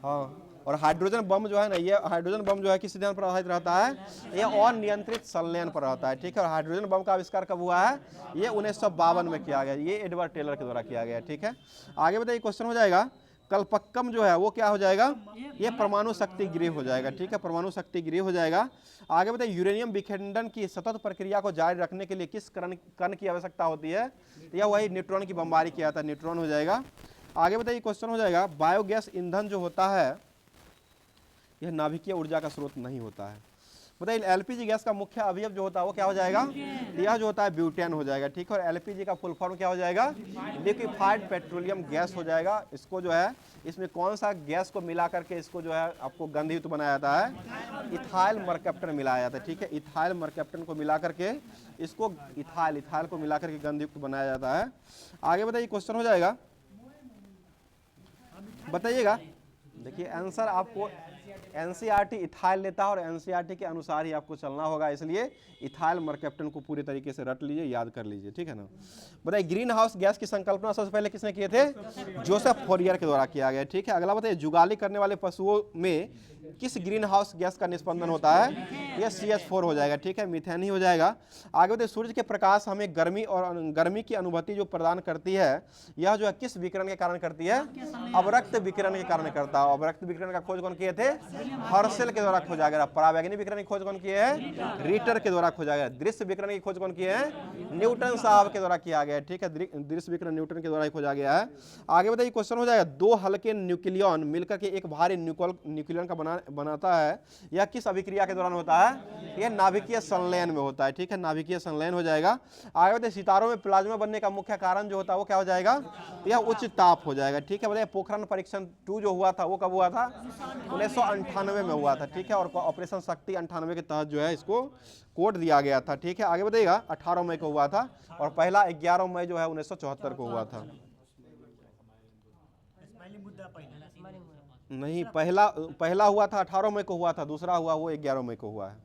Speaker 1: हाँ, और हाइड्रोजन बम जो है ना, ये हाइड्रोजन बम जो है किस सिद्धांत पर आधारित रहता है, ये अनियंत्रित संलयन पर रहता है, ठीक है। और हाइड्रोजन बम का आविष्कार कब हुआ है, ये 1952 में किया गया, ये एडवर्ड टेलर के द्वारा किया गया, ठीक है। आगे बताइए क्वेश्चन हो जाएगा, कल्पक्कम जो है वो क्या हो जाएगा, ये परमाणु शक्ति गृह हो जाएगा, ठीक है, परमाणु शक्ति गृह हो जाएगा। आगे बताइए यूरेनियम विखंडन की सतत प्रक्रिया को जारी रखने के लिए किस कण की आवश्यकता होती है, तो यह वही न्यूट्रॉन की बमबारी किया था, न्यूट्रॉन हो जाएगा। आगे बताइए क्वेश्चन हो जाएगा, बायोगैस ईंधन जो होता है यह नाभिकीय ऊर्जा का स्रोत नहीं होता है। बताइए एलपीजी गैस का मुख्य अवयव जो होता है वो क्या हो जाएगा, यह जो होता है ब्यूटेन हो जाएगा, ठीक है। और एलपीजी का फुल फॉर्म क्या हो जाएगा, लिक्विफाइड पेट्रोलियम गैस हो जाएगा। इसको जो है इसमें कौन सा गैस को मिला करके इसको जो है आपको गंधयुक्त बनाया जाता है, इथाइल मरकैप्टन मिलाया जाता है, ठीक है, इथाइल मरकैप्टन को मिला करके इसको इथाइल को मिला करके गंधयुक्त बनाया जाता है। आगे बताइए क्वेश्चन हो जाएगा, बताइएगा, देखिए आंसर आपको एनसीईआरटी इथाइल लेता है और एनसीईआरटी के अनुसार ही आपको चलना होगा, इसलिए इथाइल मरकैप्टन को पूरी तरीके से रट लीजिए, याद कर लीजिए, ठीक है ना। बताइए ग्रीन हाउस गैस की संकल्पना सबसे पहले किसने किए थे, जोसेफ फोरियर के द्वारा किया गया, ठीक है। अगला बताइए जुगाली करने वाले पशुओं में किस ग्रीन हाउस गैस का निस्पंदन होता है, ये CH4 हो जाएगा, ठीक है, मीथेन ही हो जाएगा। आगे बढ़ते, सूर्य के प्रकाश हमें गर्मी और गर्मी की अनुभूति जो प्रदान करती है, यह जो है किस विकिरण के कारण करती है? अवरक्त विकिरण के कारण करता है। अवरक्त विकिरण का खोज कौन किए थे? हर्शल के द्वारा खोजा गया। परावैंगनी विकिरण की खोज कौन किए हैं? रीटर के द्वारा खोजा गया। दृश्य विकिरण की खोज कौन किए हैं? न्यूटन साहब के द्वारा किया गया, ठीक है, दृश्य विकिरण न्यूटन के द्वारा खोजा गया है। आगे बताइए, क्वेश्चन हो जाएगा, दो हल्के न्यूक्लियन मिलकर के एक भारी न्यूक्लियन का बनाता है, यह किस अभिक्रिया के दौरान होता है? यह नाभिकीय संलयन में होता है, ठीक है, नाभिकीय संलयन हो जाएगा। आगे बताइए, सितारों में प्लाज्मा बनने का मुख्य कारण जो होता है वो क्या हो जाएगा? यह उच्च ताप हो जाएगा, ठीक है। बताइए, पोखरण परीक्षण 2 जो हुआ था वो कब हुआ था? 1998 में हुआ था, ठीक है, और ऑपरेशन शक्ति 98 के तहत जो है इसको कोड दिया गया था, ठीक है। आगे बताइएगा, 18 मई को हुआ था और पहला 11 मई जो है 1974 को हुआ था। नहीं, पहला हुआ था 18 मई को हुआ था, दूसरा हुआ वो 11 मई को हुआ है।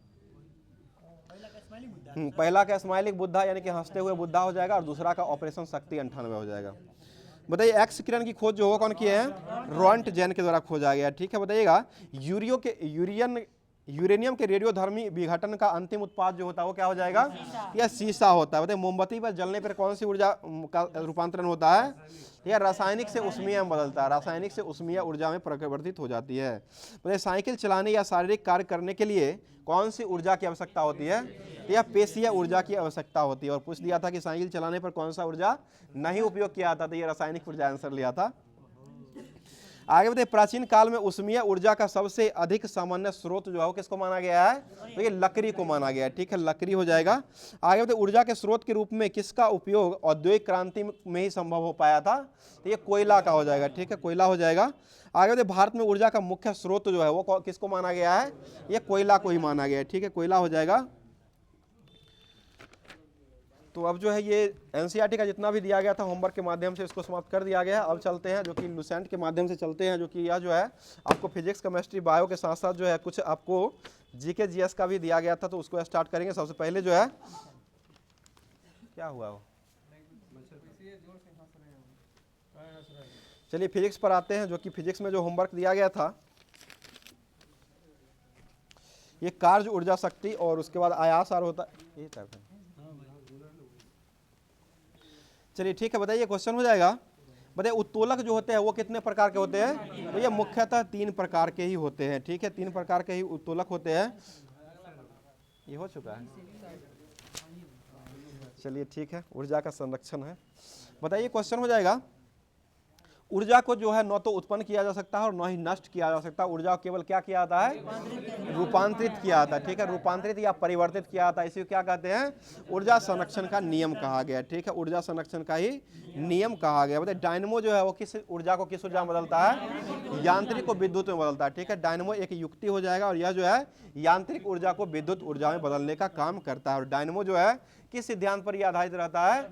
Speaker 1: पहला का स्माइलिंग बुद्धा यानी कि हंसते हुए बुद्धा हो जाएगा, और दूसरा का ऑपरेशन शक्ति 98 हो जाएगा। बताइए, एक्स किरण की खोज जो होगा कौन किए हैं? रोंटगेन के द्वारा खोजा गया, ठीक है। बताइएगा, यूरेनियम के रेडियोधर्मी विघटन का अंतिम उत्पाद जो होता है वो क्या हो जाएगा? यह सीसा होता है। बताइए, मोमबत्ती पर जलने पर कौन सी ऊर्जा का रूपांतरण होता है? यह रासायनिक से उष्मीय में बदलता है, रासायनिक से उष्मीय ऊर्जा में परिवर्तित हो जाती है। बताइए, साइकिल चलाने या शारीरिक कार्य करने के लिए कौन सी ऊर्जा की आवश्यकता होती है? यह पेशीय ऊर्जा की आवश्यकता होती है। और पूछ दिया था कि साइकिल चलाने पर कौन सा ऊर्जा नहीं उपयोग किया था, तो ये रासायनिक ऊर्जा आंसर लिया था। आगे बताइए, प्राचीन काल में उष्मीय ऊर्जा का सबसे अधिक सामान्य स्रोत जो है वो किसको माना गया है? तो ये लकड़ी को माना गया है, ठीक है, लकड़ी हो जाएगा। आगे बताइए, ऊर्जा के स्रोत के रूप में किसका उपयोग औद्योगिक क्रांति में ही संभव हो पाया था? तो ये कोयला का हो जाएगा, ठीक है, कोयला हो जाएगा। आगे बताइए, भारत में ऊर्जा का मुख्य स्रोत जो है वो किसको माना गया है? ये कोयला को ही माना गया है, ठीक है, कोयला हो जाएगा। तो अब जो है ये एनसीईआरटी का जितना भी दिया गया था होमवर्क के माध्यम से इसको समाप्त कर दिया गया है। अब चलते हैं जो कि लुसेंट के माध्यम से चलते हैं, जो कि यह जो है आपको फिजिक्स, केमिस्ट्री, बायो के साथ साथ जो है कुछ आपको जीके जीएस का भी दिया गया था, तो उसको स्टार्ट करेंगे। सबसे पहले जो है क्या हुआ वो, चलिए फिजिक्स पर आते हैं, जो कि फिजिक्स में जो होमवर्क दिया गया था ये कार्य ऊर्जा शक्ति और उसके बाद आयास आर होता है। चलिए ठीक है, बताइए, क्वेश्चन हो जाएगा। बताइए, उत्तोलक जो होते हैं वो कितने प्रकार के होते हैं? तो ये मुख्यतः 3 प्रकार के ही होते हैं, ठीक है, 3 प्रकार के ही उत्तोलक होते हैं। ये हो चुका है, चलिए ठीक है, ऊर्जा का संरक्षण है। बताइए, क्वेश्चन हो जाएगा, ऊर्जा को जो है न तो उत्पन्न किया जा सकता है और न ही नष्ट किया जा सकता है। ऊर्जा को केवल क्या किया जाता है? रूपांतरित किया जाता है, ठीक है, रूपांतरित या परिवर्तित किया जाता है। इसी को क्या कहते हैं? ऊर्जा संरक्षण का नियम कहा गया, ठीक है, ऊर्जा संरक्षण का ही नियम कहा गया। बताइए, डायनेमो जो है वो किस ऊर्जा को किस ऊर्जा में बदलता है? यांत्रिक को विद्युत में बदलता है, ठीक है, डायनेमो एक युक्ति हो जाएगा और यह जो है यांत्रिक ऊर्जा को विद्युत ऊर्जा में बदलने का काम करता है। और डायनेमो जो है किस सिद्धांत पर यह आधारित रहता है?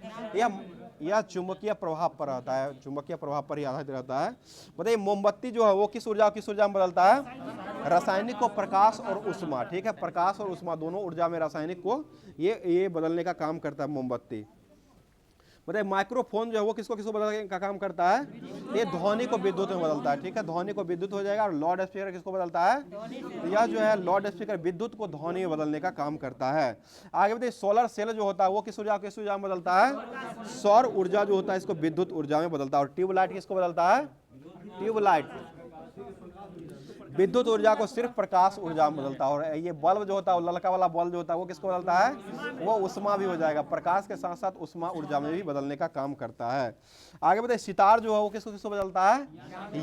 Speaker 1: यह चुंबकीय प्रभाव पर रहता है, चुंबकीय प्रभाव पर ही आधारित रहता है। बताइए, मोमबत्ती जो है वो किस ऊर्जा में बदलता है? रासायनिक को प्रकाश और उष्मा, ठीक है, प्रकाश और उष्मा दोनों ऊर्जा में रासायनिक को ये बदलने का काम करता है मोमबत्ती। बताइए, माइक्रोफोन जो है वो किसको बदलने का काम करता है? ये ध्वनि को विद्युत में बदलता है, ठीक है, ध्वनि को विद्युत हो जाएगा। और लाउड स्पीकर किसको बदलता है? तो यह जो है लाउड स्पीकर विद्युत को ध्वनि में बदलने का काम करता है। आगे बताइए, सोलर सेल जो होता है वो किस ऊर्जा में बदलता है? सौर ऊर्जा जो होता है इसको विद्युत ऊर्जा में बदलता है। और ट्यूबलाइट किसको बदलता है? ट्यूबलाइट विद्युत ऊर्जा को सिर्फ प्रकाश ऊर्जा में बदलता है। और ये बल्ब जो होता है, ललका वाला बल्ब जो होता है वो किसको बदलता है? वो उष्मा भी हो जाएगा, प्रकाश के साथ साथ उष्मा ऊर्जा में भी बदलने का काम करता है। आगे बताइए, सितार जो है वो किसको बदलता है?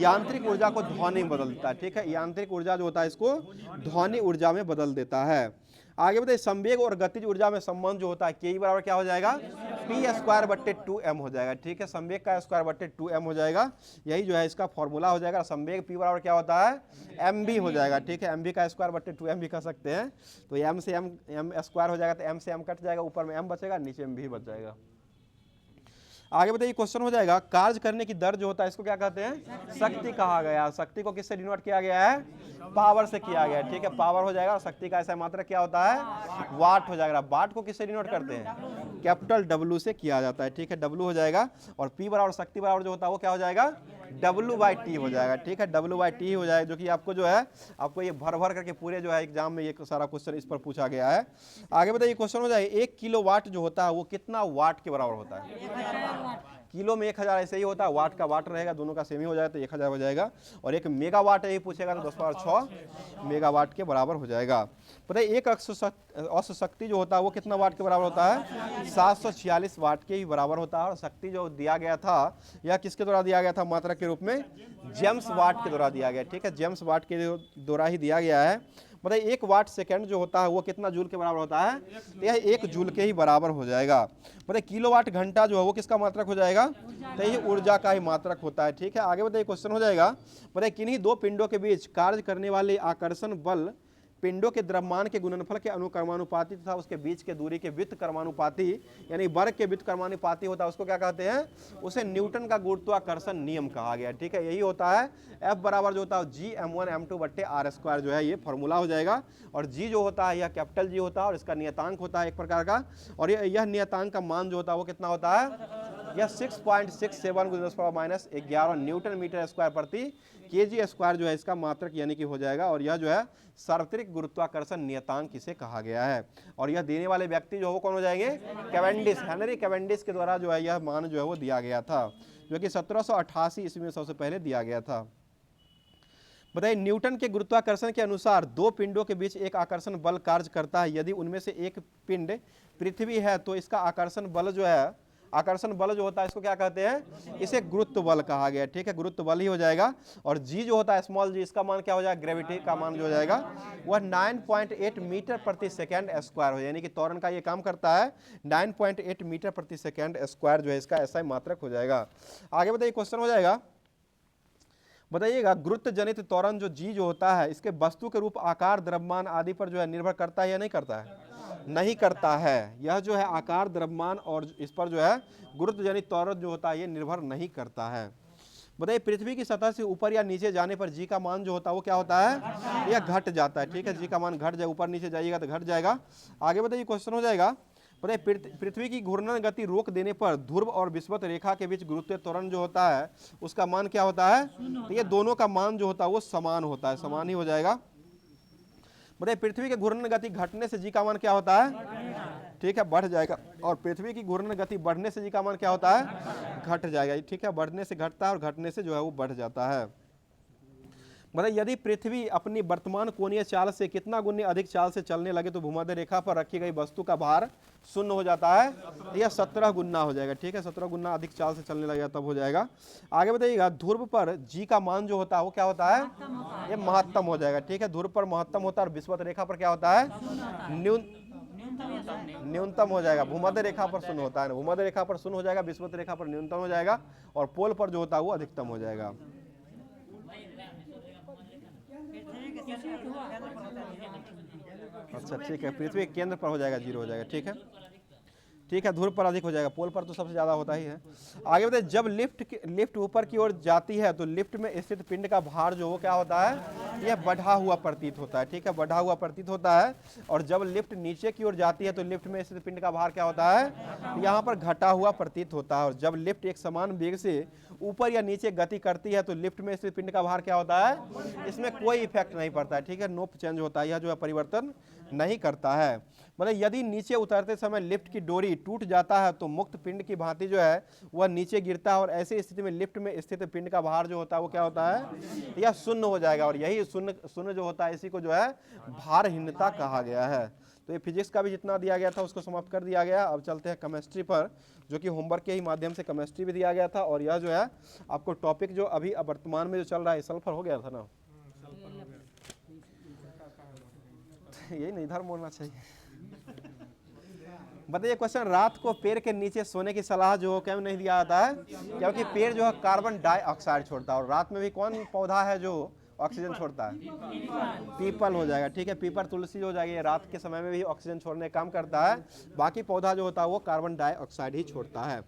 Speaker 1: यांत्रिक ऊर्जा को ध्वनि में बदलता है, ठीक है, यांत्रिक ऊर्जा जो होता है इसको ध्वनि ऊर्जा में बदल देता है। आगे बताइए, संवेग और गतिज ऊर्जा में संबंध जो होता है के बराबर क्या हो जाएगा? P²/2m हो जाएगा, ठीक है, संवेग का स्क्वायर/2m हो जाएगा, यही जो है इसका फॉर्मूला हो जाएगा। संवेग P बराबर क्या होता है? mv हो जाएगा, ठीक है, mv का स्क्वायर/2m भी कह सकते हैं। तो m से m स्क्वायर हो जाएगा, तो m से m कट जाएगा, ऊपर में m बचेगा, नीचे m भी बच जाएगा। आगे बताइए, क्वेश्चन हो जाएगा, कार्य करने की दर जो होता है इसको क्या कहते हैं? शक्ति कहा गया। शक्ति को किससे डिनोट किया गया है? पावर से किया गया है, ठीक है, पावर हो जाएगा। और शक्ति का ऐसा मात्रा क्या होता है? वाट हो जाएगा। वाट को किससे डिनोट करते हैं? कैपिटल W से किया जाता है, ठीक है, W हो जाएगा। और P बराबर शक्ति बराबर जो होता है वो क्या हो जाएगा? W/T हो जाएगा, ठीक है, W/T हो जाएगा, जो कि आपको जो है आपको ये भर भर करके पूरे जो है एग्जाम में ये सारा क्वेश्चन इस पर पूछा गया है। आगे बताइए क्वेश्चन हो जाए 1 किलोवाट जो होता है वो कितना वाट के बराबर होता है? किलो में 1000 ऐसे ही होता है, वाट का वाट रहेगा, दोनों का सेम ही हो जाएगा तो 1000 हो जाएगा। और एक मेगावाट यही पूछेगा तो 10⁻6 मेगावाट के बराबर हो जाएगा। पता है एक औसत शक्ति जो होता है वो कितना वाट के बराबर होता है? 746 वाट के ही बराबर होता है। और शक्ति जो दिया गया था यह किसके द्वारा दिया गया था मात्रक के रूप में? जेम्स वाट के द्वारा दिया गया, ठीक है, जेम्स वाट के द्वारा ही दिया गया है। बताइए 1 वाट सेकंड जो होता है वो कितना जूल के बराबर होता है? तो यह 1 जूल के ही बराबर हो जाएगा। बताइए किलोवाट घंटा जो है वो किसका मात्रक हो जाएगा? तो ये ऊर्जा का ही मात्रक होता है, ठीक है। आगे बताइए क्वेश्चन हो जाएगा, बताइए किन्हीं दो पिंडों के बीच कार्य करने वाले आकर्षण बल पिंडों के द्रव्यमान के गुणनफल के अनुक्रमानुपाती तथा उसके बीच के दूरी के व्युत्क्रमानुपाती यानी वर्ग के व्युत्क्रमानुपाती होता है, उसको क्या कहते हैं? उसे न्यूटन का गुरुत्वाकर्षण नियम कहा गया, ठीक है। यही होता है F बराबर जो होता है G/m1m2/r² जो है ये फॉर्मूला हो जाएगा। और G जो होता है यह कैपिटल G होता है और इसका नियतांक होता है एक प्रकार का। और यह नियतांक का मान जो होता है वो कितना होता है? यह 6.67 × 10⁻11 न्यूटन मीटर स्क्वायर प्रति kg स्क्वायर जो है इसका मात्रक यानी कि हो जाएगा। और यह जो है सार्वत्रिक गुरुत्वाकर्षण नियतांक इसे कहा गया है। और यह देने वाले व्यक्ति जो है वो कौन हो जाएंगे? कैवेंडिश, हेनरी कैवेंडिश के द्वारा जो है यह मान जो है वो दिया गया था, जो कि 1788 ईस्वी में सबसे पहले दिया गया था। बताइए न्यूटन के गुरुत्वाकर्षण के अनुसार दो पिंडों के बीच एक आकर्षण बल कार्य करता है। यदि उनमें से एक पिंड पृथ्वी है तो इसका आकर्षण बल जो है, आकर्षण बल जो होता है इसको क्या कहते हैं? इसे गुरुत्व बल कहा गया, ठीक है, गुरुत्व बल ही हो जाएगा। और जी जो होता है स्मॉल जी, इसका मान क्या हो जाएगा? ग्रेविटी का मान जो हो जाएगा वह 9.8 मीटर प्रति सेकेंड स्क्वायर हो, यानी कि त्वरण का ये काम करता है 9.8 मीटर प्रति सेकेंड स्क्वायर जो है इसका ऐसा ही मात्रक हो जाएगा। आगे बताइए क्वेश्चन हो जाएगा, बताइएगा गुरुत्व जनित त्वरण जो जी जो होता है इसके वस्तु के रूप, आकार, द्रव्यमान आदि पर जो है निर्भर करता है या नहीं करता है? नहीं करता है। यह जो है आकार, द्रव्यमान और इस पर जो है गुरुत्व जनित त्वरण जो होता है ये निर्भर नहीं करता है। बताइए पृथ्वी की सतह से ऊपर या नीचे जाने पर जी का मान जो होता है वो क्या होता है? यह घट जाता है, ठीक है, जी का मान घट जाए, ऊपर नीचे जाइएगा तो घट जाएगा। आगे बताइए क्वेश्चन हो जाएगा, बताइए पृथ्वी की घूर्णन गति रोक देने पर ध्रुव और विषुवत रेखा के बीच गुरुत्वीय त्वरण जो होता है उसका मान क्या होता है? तो ये दोनों का मान जो होता है वो समान होता है, समान ही हो जाएगा। बताइए पृथ्वी के घूर्णन गति घटने से जी का मान क्या होता है? ठीक है, बढ़ जाएगा। और पृथ्वी की घूर्णन गति बढ़ने से जी का मान क्या होता है? घट जाएगा, ठीक है, बढ़ने से घटता है और घटने से जो है वो बढ़ जाता है। मतलब यदि पृथ्वी अपनी वर्तमान कोणीय चाल से कितना गुना अधिक चाल से चलने लगे तो भूमध्य रेखा पर रखी गई वस्तु का भार शून्य हो जाता है, यह 17 गुना हो जाएगा, ठीक है, 17 गुना अधिक चाल से चलने लगेगा तब हो जाएगा। आगे बताइएगा ध्रुव पर जी का मान जो होता है वो क्या होता है? ये महत्तम हो जाएगा, ठीक है, ध्रुव पर महत्तम होता है और विषुवत रेखा पर क्या होता है? न्यूनतम हो जाएगा। भूमध्य रेखा पर शून्य होता है, भूमध्य रेखा पर शून्य हो जाएगा, विषुवत रेखा पर न्यूनतम हो जाएगा और पोल पर जो होता है वो अधिकतम हो जाएगा। अच्छा ठीक है, पृथ्वी के केंद्र पर हो जाएगा, 0 हो जाएगा, ठीक है, ठीक है, ध्रुव पर अधिक हो जाएगा, पोल पर तो सबसे ज्यादा होता ही है। आगे बताइए जब लिफ्ट ऊपर की ओर जाती है तो लिफ्ट में स्थित पिंड का भार जो वो क्या होता है? यह बढ़ा हुआ प्रतीत होता है, ठीक है, बढ़ा हुआ प्रतीत होता है। और जब लिफ्ट नीचे की ओर जाती है तो लिफ्ट में स्थित पिंड का भार क्या होता है? यहाँ पर घटा हुआ प्रतीत होता है। और जब लिफ्ट एक समान वेग से ऊपर या नीचे गति करती है तो लिफ्ट में स्थित पिंड का भार क्या होता है? इसमें कोई इफेक्ट नहीं पड़ता है, ठीक है, नो चेंज होता है, यह जो है परिवर्तन नहीं करता है। मतलब यदि नीचे उतरते समय लिफ्ट की डोरी टूट जाता है तो मुक्त पिंड की भांति जो है वह नीचे गिरता है और ऐसी स्थिति में लिफ्ट में स्थित पिंड का भार जो होता है वो क्या होता है? यह शून्य हो जाएगा। और यही शून्य जो होता है इसी को जो है भारहीनता कहा गया है। तो ये फिजिक्स का भी जितना दिया गया था उसको समाप्त कर दिया गया। अब चलते हैं केमिस्ट्री पर, जो कि होमवर्क के ही माध्यम से केमिस्ट्री भी दिया गया था। और यह जो है आपको टॉपिक जो अभी वर्तमान में जो चल रहा है सल्फर हो गया था ना, यही नहीं, इधर मोड़ना चाहिए। बताइए क्वेश्चन, रात को पेड़ के नीचे सोने की सलाह जो क्यों नहीं दिया जाता है? क्योंकि पेड़ जो है कार्बन डाइऑक्साइड छोड़ता है। और रात में भी कौन पौधा है जो ऑक्सीजन छोड़ता है? पीपल हो जाएगा, ठीक है, पीपल तुलसी हो जाएगी, रात के समय में भी ऑक्सीजन छोड़ने का काम करता है। बाकी पौधा जो होता है वो कार्बन डाइऑक्साइड ही छोड़ता है।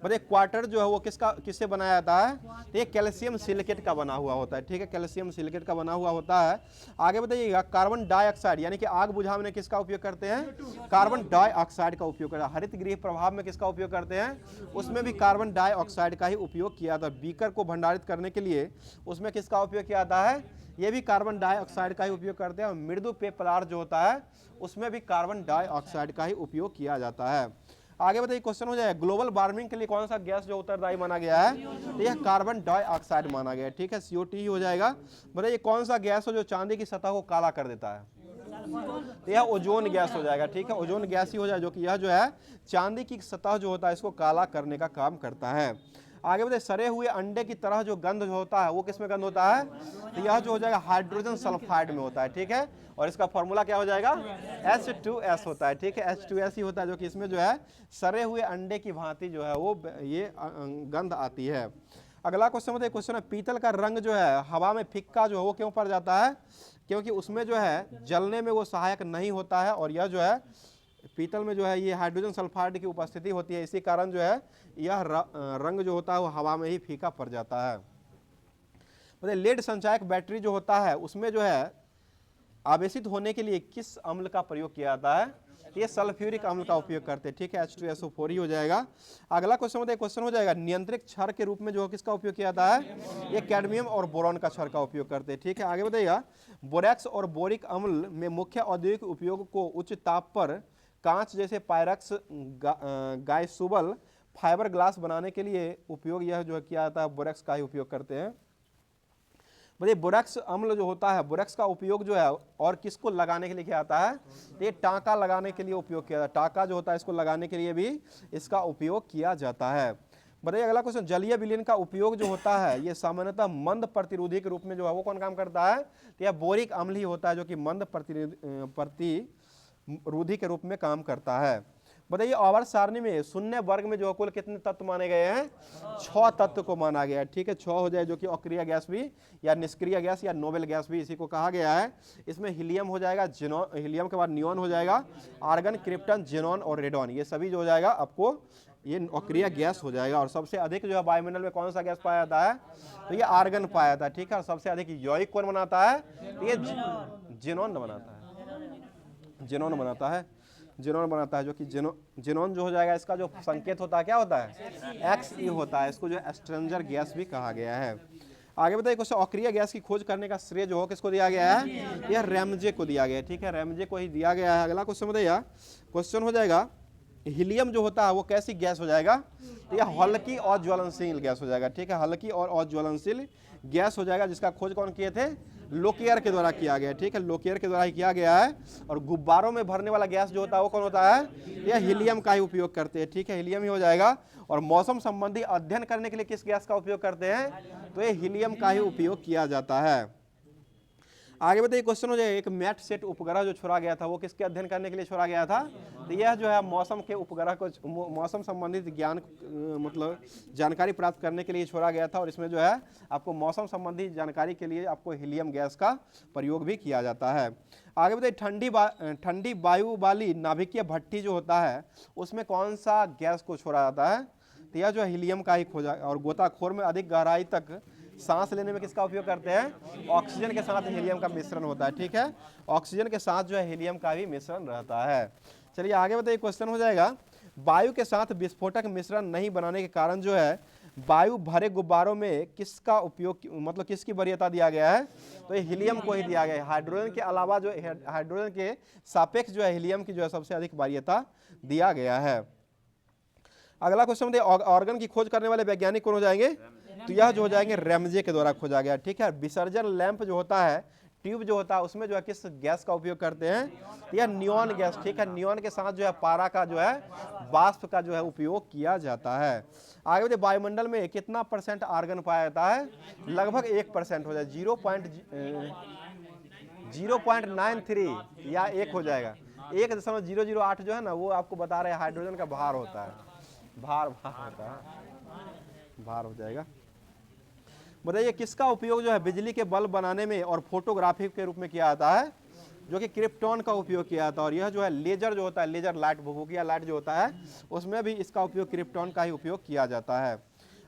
Speaker 1: बताइए क्वार्टर जो है वो किससे बनाया जाता है? तो ये कैल्शियम सिलिकेट का बना हुआ होता है, ठीक है, कैल्शियम सिलिकेट का बना हुआ होता है। आगे बताइएगा कार्बन डाइऑक्साइड यानी कि आग बुझाने में किसका उपयोग करते हैं? कार्बन डाइऑक्साइड का उपयोग करते हैं। हरित गृह प्रभाव में किसका उपयोग करते हैं? उसमें भी कार्बन डाइऑक्साइड का ही उपयोग किया जाता है। बीकर को भंडारित करने के लिए उसमें किसका उपयोग किया जाता है? ये भी कार्बन डाइऑक्साइड का ही उपयोग करते हैं। और मृदु पेय पदार्थ जो होता है उसमें भी कार्बन डाइऑक्साइड का ही उपयोग किया जाता है। आगे बताइए क्वेश्चन हो जाएगा ग्लोबल वार्मिंग के लिए कौन सा गैस जो उत्तरदायी माना गया है? तो यह कार्बन डाइऑक्साइड माना गया है, ठीक है, CO2 ही हो जाएगा। बताइए कौन सा गैस हो जो चांदी की सतह को काला कर देता है? तो यह ओजोन गैस हो जाएगा, ठीक है, ओजोन गैस ही हो जाएगा, जो कि यह जो है चांदी की सतह जो होता है इसको काला करने का काम करता है। आगे बताइए सड़े हुए अंडे की तरह जो गंध जो होता है वो किस में गंध होता है? तो यह जो हो जाएगा हाइड्रोजन सल्फाइड में होता है, ठीक है, और इसका फॉर्मूला क्या हो जाएगा? H2S होता है, ठीक है, H2S ही होता है, जो कि इसमें जो है सड़े हुए अंडे की भांति जो है वो ये गंध आती है। अगला क्वेश्चन बताइए, क्वेश्चन है पीतल का रंग जो है हवा में फिक्का जो है वो क्यों पड़ जाता है? क्योंकि उसमें जो है जलने में वो सहायक नहीं होता है, और यह जो है पीतल में जो है ये हाइड्रोजन सल्फाइड की उपस्थिति होती है, इसी कारण जो है यह रंग जो होता है वो हवा में ही फीका पड़ जाता है। मतलब लेड संचायक बैटरी जो होता है उसमें जो है आवेशित होने के लिए किस अम्ल का प्रयोग किया जाता है? ये सल्फ्यूरिक अम्ल का उपयोग करते हैं, ठीक है, H2SO4 ही हो जाएगा। अगला क्वेश्चन बताइए, क्वेश्चन हो जाएगा नियंत्रित क्षार के रूप में जो किसका उपयोग किया जाता है? ये कैडमियम और बोरॉन का क्षार का उपयोग करते हैं, ठीक है। आगे बताइएगा बोरैक्स और बोरिक अम्ल में मुख्य औद्योगिक उपयोग को उच्च ताप पर कांच जैसे पायरक्स गायसुबल फाइबर ग्लास बनाने के लिए उपयोग यह जो किया जाता है बोरैक्स का ही उपयोग करते हैं। बताइए बोरैक्स अम्ल जो होता है बोरैक्स का उपयोग जो है और किसको लगाने के लिए किया जाता है? तो ये टाँका लगाने के लिए उपयोग किया जाता है, टाँका जो होता है इसको लगाने के लिए भी इसका उपयोग किया जाता है। बताइए अगला क्वेश्चन जलीय विलीन का उपयोग जो होता है ये सामान्यतः मंद प्रतिरोधी के रूप में जो है वो कौन काम करता है? तो यह बोरिक अम्ल ही होता है, जो कि मंद प्रतिरोधी के रूप में काम करता है। बताइए आवर्त सारणी में शून्य वर्ग में जो कुल कितने तत्व माने गए हैं? 6 तत्व को माना गया है, ठीक है, 6 हो जाए, जो कि अक्रिय गैस भी या निष्क्रिय गैस या नोबेल गैस भी इसी को कहा गया है। इसमें हीलियम हो जाएगा, हीलियम के बाद नियॉन हो जाएगा, आर्गन, क्रिप्टन, जेनॉन और रेडॉन, ये सभी जो हो जाएगा आपको ये अक्रिय गैस हो जाएगा। और सबसे अधिक जो है वायुमंडल में कौन सा गैस पाया जाता है? तो ये आर्गन पाया जाता है, ठीक है, और सबसे अधिक यौगिक कौन बनाता है? तो ये जेनॉन बनाता है, जेनॉन बनाता है, जेनॉन बनाता है, जो कि जेनॉन जो हो जाएगा इसका जो संकेत होता है क्या होता है? Xe होता है, इसको जो स्ट्रेंजर गैस भी कहा गया है। आगे बताइए क्वेश्चन अक्रिय गैस की खोज करने का श्रेय जो हो किसको दिया गया है? यह रैमजे को दिया गया है, ठीक है, रैमजे को ही दिया गया है। अगला क्वेश्चन बताइए, क्वेश्चन हो जाएगा हीलियम जो होता है वो कैसी गैस हो जाएगा? तो यह हल्की और ज्वलनशील गैस हो जाएगा, ठीक है, हल्की और ज्वलनशील गैस हो जाएगा, जिसका खोज कौन किए थे? लोकियर के द्वारा किया गया, ठीक है, लोकियर के द्वारा ही किया गया है। और गुब्बारों में भरने वाला गैस जो होता है वो कौन होता है? यह हीलियम का ही उपयोग करते हैं, ठीक है, हीलियम ही हो जाएगा। और मौसम संबंधी अध्ययन करने के लिए किस गैस का उपयोग करते हैं? तो ये हीलियम का ही उपयोग किया जाता है। आगे बताइए क्वेश्चन हो जाए एक मैट सेट उपग्रह जो छोड़ा गया था वो किसके अध्ययन करने के लिए छोड़ा गया था? तो यह जो है मौसम के उपग्रह को मौसम संबंधित ज्ञान मतलब जानकारी प्राप्त करने के लिए छोड़ा गया था। और इसमें जो है आपको मौसम संबंधी जानकारी के लिए आपको हीलियम गैस का प्रयोग भी किया जाता है। आगे बताइए ठंडी वायु वाली नाभिकीय भट्टी जो होता है उसमें कौन सा गैस को छोड़ा जाता है? तो यह जो है हीलियम का ही खोजा। और गोताखोर में अधिक गहराई तक सांस लेने में किसका उपयोग करते हैं? ऑक्सीजन के साथ हीलियम का मिश्रण होता है, ठीक है, ऑक्सीजन के साथ जो है हीलियम का भी मिश्रण रहता है। चलिए आगे बताइए क्वेश्चन हो जाएगा वायु के साथ विस्फोटक मिश्रण नहीं बनाने के कारण जो है वायु भरे गुब्बारों में किसका उपयोग मतलब किसकी वरीयता दिया गया है? तो ये हीलियम को ही दिया गया है। हाइड्रोजन के अलावा जो हाइड्रोजन के सापेक्ष जो है हीलियम की जो है सबसे अधिक वरीयता दिया गया है। अगला क्वेश्चन बताइए ऑर्गन की खोज करने वाले वैज्ञानिक कौन हो जाएंगे? तो यह जो हो जाएंगे रैमजे के द्वारा खोजा गया, ठीक है। विसर्जन लैंप जो होता है ट्यूब जो होता है उसमें जो है किस गैस का उपयोग करते हैं? तो यह नियॉन गैस, ठीक है, नियॉन के साथ जो है पारा का जो है वाष्प का जो है उपयोग किया जाता है। आगे बताइए वायुमंडल में कितना % आर्गन पाया जाता है? लगभग 1% हो जाए, 0.93 या 1 हो जाएगा। 1.008 जो है ना वो आपको बता रहे हैं हाइड्रोजन का भार होता है, भार होता है, भार हो जाएगा। बताइए किसका उपयोग जो है बिजली के बल्ब बनाने में और फोटोग्राफी के रूप में किया जाता है? जो कि क्रिप्टॉन का उपयोग किया जाता है। और यह जो है लेजर जो होता है, लेजर लाइट, भुभुकिया लाइट जो होता है, उसमें भी इसका उपयोग क्रिप्टॉन का ही उपयोग किया जाता है।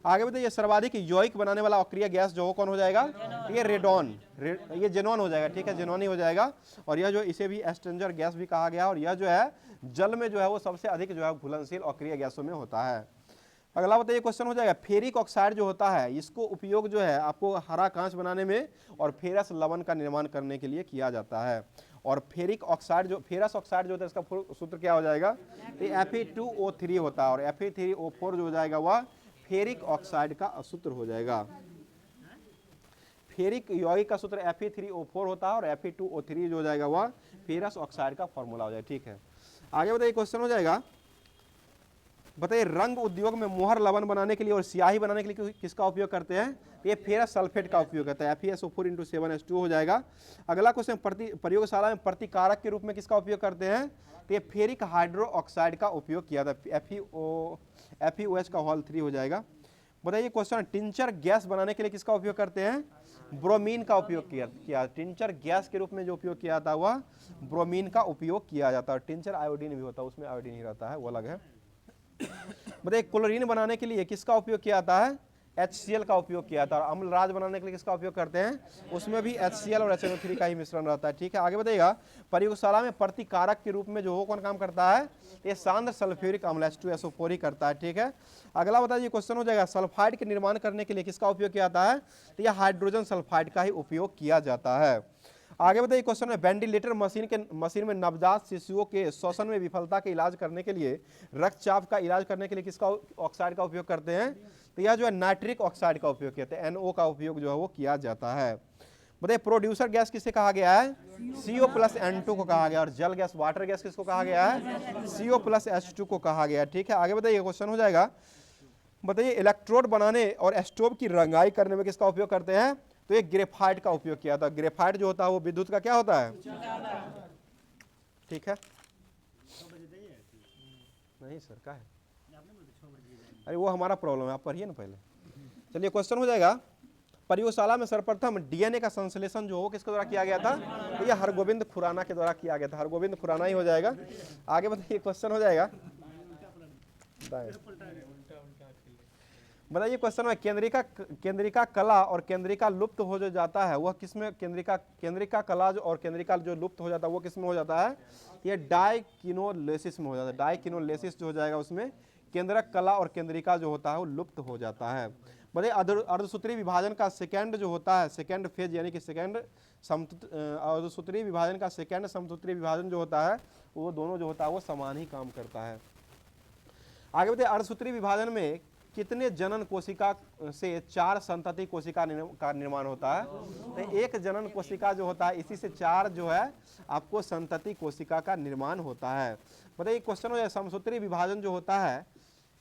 Speaker 1: आगे बताइए, सर्वाधिक यौगिक बनाने वाला अक्रिय गैस जो कौन हो जाएगा? ये रेडॉन, ये जेनॉन हो जाएगा, ठीक है, जेनॉन ही हो जाएगा। और यह जो इसे भी एस्ट्रेंजर गैस भी कहा गया, और यह जो है जल में जो है वो सबसे अधिक जो है घुलनशील अक्रिय गैसों में होता है। अगला बताइए क्वेश्चन हो जाएगा, फेरिक ऑक्साइड जो होता है इसको उपयोग जो है आपको हरा कांच बनाने में और फेरस लवण का निर्माण करने के लिए किया जाता है। और फेरिक ऑक्साइड जो, फेरस ऑक्साइड जो होता है इसका सूत्र क्या हो जाएगा? ये Fe2O3 होता है, और Fe3O4 जो हो जाएगा वह फेरिक ऑक्साइड का सूत्र हो जाएगा। फेरिक यौगिक का सूत्र Fe3O4 होता है, और Fe2O3 जो हो जाएगा वह फेरस ऑक्साइड का फॉर्मूला हो जाएगा, ठीक है। आगे बताइए क्वेश्चन हो जाएगा, बताइए रंग उद्योग में मोहर लवण बनाने के लिए और स्याही बनाने के लिए किसका उपयोग करते हैं? ये फेरस सल्फेट का उपयोग करता है, FeSO4 × 7H2 हो जाएगा। अगला क्वेश्चन, प्रयोगशाला में प्रतिकारक के रूप में किसका उपयोग करते हैं? तो ये फेरिक हाइड्रो ऑक्साइड का उपयोग किया जाता है, FeOH का होल 3 हो जाएगा। बताइए क्वेश्चन, टिंचर गैस बनाने के लिए किसका उपयोग करते हैं? ब्रोमीन का उपयोग किया। टिंचर गैस के रूप में जो उपयोग किया जाता है वह ब्रोमीन का उपयोग किया जाता है। टिंचर आयोडीन भी होता है, उसमें आयोडीन ही रहता है, वो अलग है। बताइए क्लोरीन बनाने के लिए किसका उपयोग किया जाता है? HCl का उपयोग किया जाता है। और अम्लराज बनाने के लिए किसका उपयोग करते हैं? उसमें भी HCl और HNO3 का ही मिश्रण रहता है, ठीक है। आगे बताइएगा, प्रयोगशाला में प्रतिकारक के रूप में जो वो कौन काम करता है? ये सांद्र सल्फ्यूरिक अम्ल H2SO4 ही करता है, ठीक है। अगला बताइए क्वेश्चन हो जाएगा, सल्फाइड के निर्माण करने के लिए किसका उपयोग किया जाता है? तो यह हाइड्रोजन सल्फाइड का ही उपयोग किया जाता है। आगे बताइए क्वेश्चन में, वेंटिलेटर मशीन में नवजात शिशुओं के श्वसन में विफलता के इलाज करने के लिए, रक्तचाप का इलाज करने के लिए किसका ऑक्साइड का उपयोग करते हैं? तो यह जो है नाइट्रिक ऑक्साइड का उपयोग करते हैं, NO का उपयोग जो है वो किया जाता है। बताइए प्रोड्यूसर गैस किसे कहा गया है? CO+N2 को कहा गया। और जल गैस, वाटर गैस किसको कहा गया है? CO+H2 को कहा गया, ठीक है। आगे बताइए क्वेश्चन हो जाएगा, बताइए इलेक्ट्रोड बनाने और स्टोव की रंगाई करने में किसका उपयोग करते हैं? तो एक ग्रेफाइट का उपयोग किया था। ग्रेफाइट जो होता है वो विद्युत का क्या होता है? ठीक है। नहीं सर, क्या है? अरे वो हमारा प्रॉब्लम है, आप पढ़िए ना पहले। चलिए क्वेश्चन हो जाएगा, प्रयोगशाला में सर्वप्रथम DNA का संश्लेषण जो हो किसके द्वारा किया गया था? तो यह हरगोविंद खुराना के द्वारा किया गया था, हरगोविंद खुराना ही हो जाएगा। आगे बताइए क्वेश्चन हो जाएगा, बताइए क्वेश्चन में, केंद्रिका कला और केंद्रिका लुप्त हो जो जाता है वह किसमें? केंद्रिका कला और केंद्रिका जो लुप्त हो जाता है वो किसमें हो जाता है? ये डाइकिनोलेसिस में हो जाता है। डाइकिनोलेसिस जो हो जाएगा उसमें केंद्रक कला और केंद्रिका जो होता है वो लुप्त हो जाता है। बताइए अर्धसूत्री विभाजन का सेकेंड जो होता है, सेकेंड फेज यानी कि अर्धसूत्री विभाजन का सेकेंड समसूत्री विभाजन जो होता है वो दोनों जो होता है वो समान ही काम करता है। आगे बताइए, अर्धसूत्री विभाजन में कितने जनन कोशिका से 4 संतति कोशिका का निर्माण होता है? तो एक जनन कोशिका जो होता है इसी से 4 जो है आपको संतति कोशिका का निर्माण होता है। बताइए क्वेश्चन हो जाए, समसूत्री विभाजन जो होता है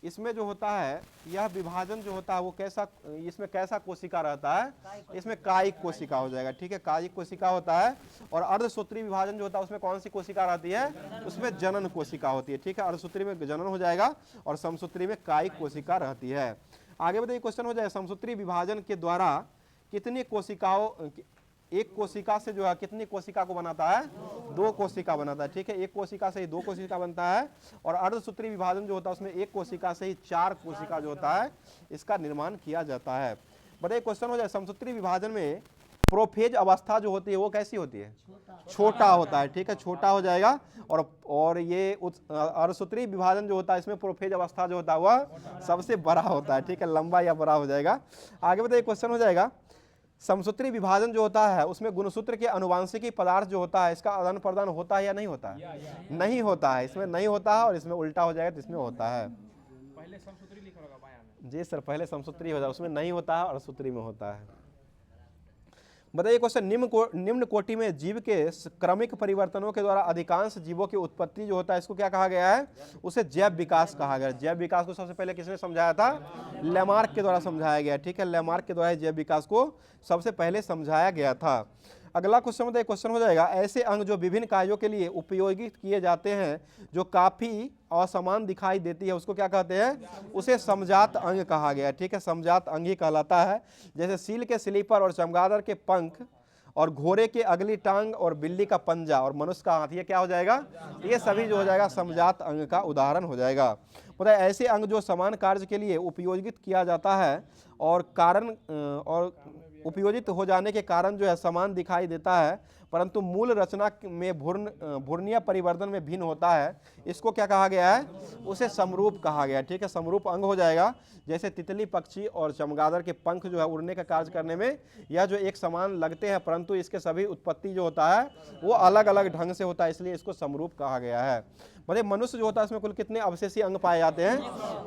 Speaker 1: इसमें जो होता है यह विभाजन जो होता है वो कैसा, इसमें कैसा कोशिका रहता है? इसमें कायिक कोशिका हो जाएगा, ठीक है, कायिक कोशिका होता है। और अर्धसूत्री विभाजन जो होता है उसमें कौन सी कोशिका रहती है? उसमें जनन कोशिका होती है, ठीक है। अर्धसूत्री में जनन हो जाएगा और समसूत्री में कायिक कोशिका रहती है। आगे बताइए क्वेश्चन हो जाए, समसूत्री विभाजन के द्वारा कितनी कोशिकाओं, एक कोशिका से जो है कितनी कोशिका को बनाता है? 2 कोशिका बनाता है, ठीक है। एक कोशिका से ही 2 कोशिका बनता है। और अर्धसूत्री विभाजन जो होता है उसमें एक कोशिका से ही 4 कोशिका जो होता है इसका निर्माण किया जाता है। बताइए क्वेश्चन हो जाए, समसूत्री विभाजन में प्रोफेज अवस्था जो होती है वो कैसी होती है? छोटा होता है, ठीक है, छोटा हो जाएगा। और ये अर्धसूत्री विभाजन जो होता है इसमें प्रोफेज अवस्था जो होता है वह सबसे बड़ा होता है, ठीक है, लंबा या बड़ा हो जाएगा। आगे बताइए क्वेश्चन हो जाएगा, समसूत्री विभाजन जो होता है उसमें गुणसूत्र के अनुवांशिकी पदार्थ जो होता है इसका आदान प्रदान होता है या नहीं होता है? नहीं होता है, इसमें नहीं होता है। और इसमें उल्टा हो जाएगा तो इसमें होता है। पहले समसूत्री लिखा होगा बायां में। जी सर, पहले समसूत्री होता है, उसमें नहीं होता है और सूत्री में होता है। बताइए क्वेश्चन, निम्न कोटि में जीव के क्रमिक परिवर्तनों के द्वारा अधिकांश जीवों की उत्पत्ति जो होता है इसको क्या कहा गया है? उसे जैव विकास कहा गया। जैव विकास को सबसे पहले किसने समझाया था? लेमार्क के द्वारा समझाया गया, ठीक है, लेमार्क के द्वारा जैव विकास को सबसे पहले समझाया गया था। अगला क्वेश्चन बताइए, क्वेश्चन हो जाएगा, ऐसे अंग जो विभिन्न कार्यों के लिए उपयोगित किए जाते हैं जो काफी असमान दिखाई देती है उसको क्या कहते हैं? उसे समजात अंग कहा गया, ठीक है, समजात अंग ही कहलाता है। जैसे सील के स्लीपर और चमगादड़ के पंख और घोड़े के अगली टांग और बिल्ली का पंजा और मनुष्य का हाथ, ये क्या हो जाएगा? ये सभी जो हो जाएगा समजात अंग का उदाहरण हो जाएगा। पता है ऐसे अंग जो समान कार्य के लिए उपयोजित किया जाता है और उपयोजित हो जाने के कारण जो है समान दिखाई देता है, परंतु मूल रचना में घूर्णीय परिवर्तन में भिन्न होता है, इसको क्या कहा गया है? उसे समरूप कहा गया है। ठीक है, समरूप अंग हो जाएगा। जैसे तितली, पक्षी और चमगादड़ के पंख जो है उड़ने का कार्य करने में यह जो एक समान लगते हैं, परंतु इसके सभी उत्पत्ति जो होता है वो अलग अलग ढंग से होता है, इसलिए इसको समरूप कहा गया है। मतलब मनुष्य जो होता है इसमें कुल कितने अवशेषी अंग पाए जाते हैं?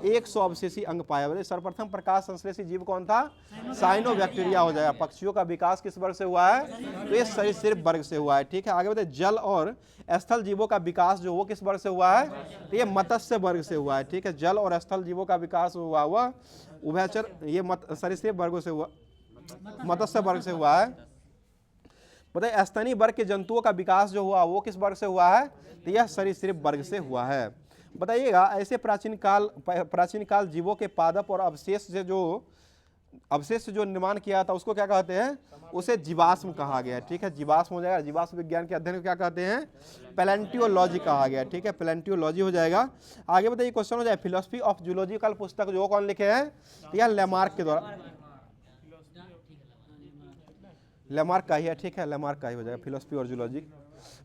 Speaker 1: 100 अवशेषी अंग पाए जाते हैं। सर्वप्रथम प्रकाश संश्लेषी जीव कौन था? साइनोबैक्टीरिया हो जाएगा। पक्षियों का विकास किस वर्ग से हुआ है? तो ये सरीसृप वर्ग से हुआ है। ठीक है, आगे बताइए जल और स्थल जीवों का विकास जो वो किस वर्ग से हुआ है? तो ये मत्स्य वर्ग से हुआ है। ठीक है, जल और स्थल जीवों का विकास हुआ उभयचर, ये सरीसृप वर्गों से हुआ, मत्स्य वर्ग से हुआ है। बताइए स्तनी वर्ग के जंतुओं का विकास जो हुआ वो किस वर्ग से हुआ है? तो यह सरीसृप वर्ग से हुआ है। बताइएगा ऐसे प्राचीन काल जीवों के पादप और अवशेष से जो निर्माण किया था उसको क्या कहते हैं? उसे जीवाश्म कहा गया है। ठीक है, जीवाश्म हो जाएगा। जीवाश्म विज्ञान के अध्ययन को क्या कहते हैं? पैलेंटियोलॉजी कहा गया है। ठीक है, पैलेंटियोलॉजी हो जाएगा। आगे बताइए क्वेश्चन हो जाए फिलोसफी ऑफ जूलॉजिकल पुस्तक जो कौन लिखे हैं? यह लेमार्क के द्वारा, लेमार्क का ही है। ठीक है, लेमार्क का ही हो जाएगा फिलोसफी और जूलॉजी।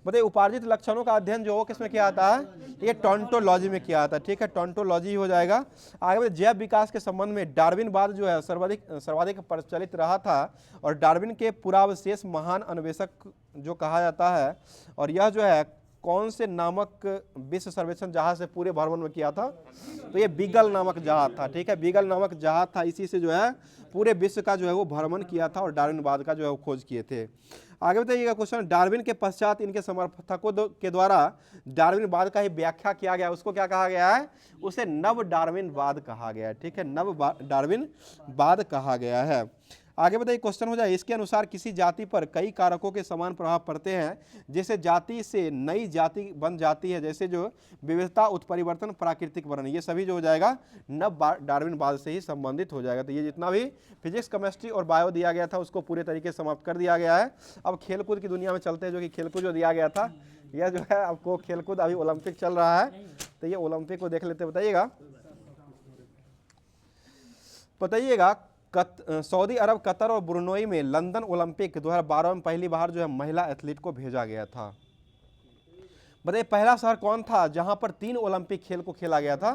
Speaker 1: बताइए उपार्जित लक्षणों का अध्ययन जो किसमें किया जाता है? ये टोंटोलॉजी में किया जाता है। ठीक है, टोंटोलॉजी हो जाएगा। आगे बताइए जैव विकास के संबंध में डार्विनवाद जो है सर्वाधिक प्रचलित रहा था और डार्विन के पुरावशेष महान अन्वेषक जो कहा जाता है, और यह जो है कौन से नामक विश्व सर्वेक्षण जहाज से पूरे भ्रमण में किया था? तो ये बीगल नामक जहाज था। ठीक है, बीगल नामक जहाज था, इसी से जो है पूरे विश्व का जो है वो भ्रमण किया था और डार्विनवाद का जो है वो खोज किए थे। आगे बताइएगा क्वेश्चन, डार्विन के पश्चात इनके समर्थकों के द्वारा डार्विनवाद का ही व्याख्या किया गया, उसको क्या कहा गया है? उसे नव डार्विनवाद कहा गया है। ठीक है, नव डार्विनवाद कहा गया है। आगे बताइए क्वेश्चन हो जाए, इसके अनुसार किसी जाति पर कई कारकों के समान प्रभाव पड़ते हैं, जैसे जाति से नई जाति बन जाती है, जैसे जो विविधता, उत्परिवर्तन, प्राकृतिक वर्णन, ये सभी जो हो जाएगा नव डार्विनवाद से ही संबंधित हो जाएगा। तो ये जितना भी फिजिक्स, केमिस्ट्री और बायो दिया गया था उसको पूरे तरीके से समाप्त कर दिया गया है। अब खेलकूद की दुनिया में चलते हैं, जो कि खेलकूद जो दिया गया था, यह जो है आपको खेलकूद अभी ओलंपिक चल रहा है, तो ये ओलंपिक को देख लेते। बताइएगा सऊदी अरब, कतर और ब्रुनोई में लंदन ओलंपिक 2012 में पहली बार जो है महिला एथलीट को भेजा गया था। बताइए पहला शहर कौन था जहां पर 3 ओलंपिक खेल को खेला गया था?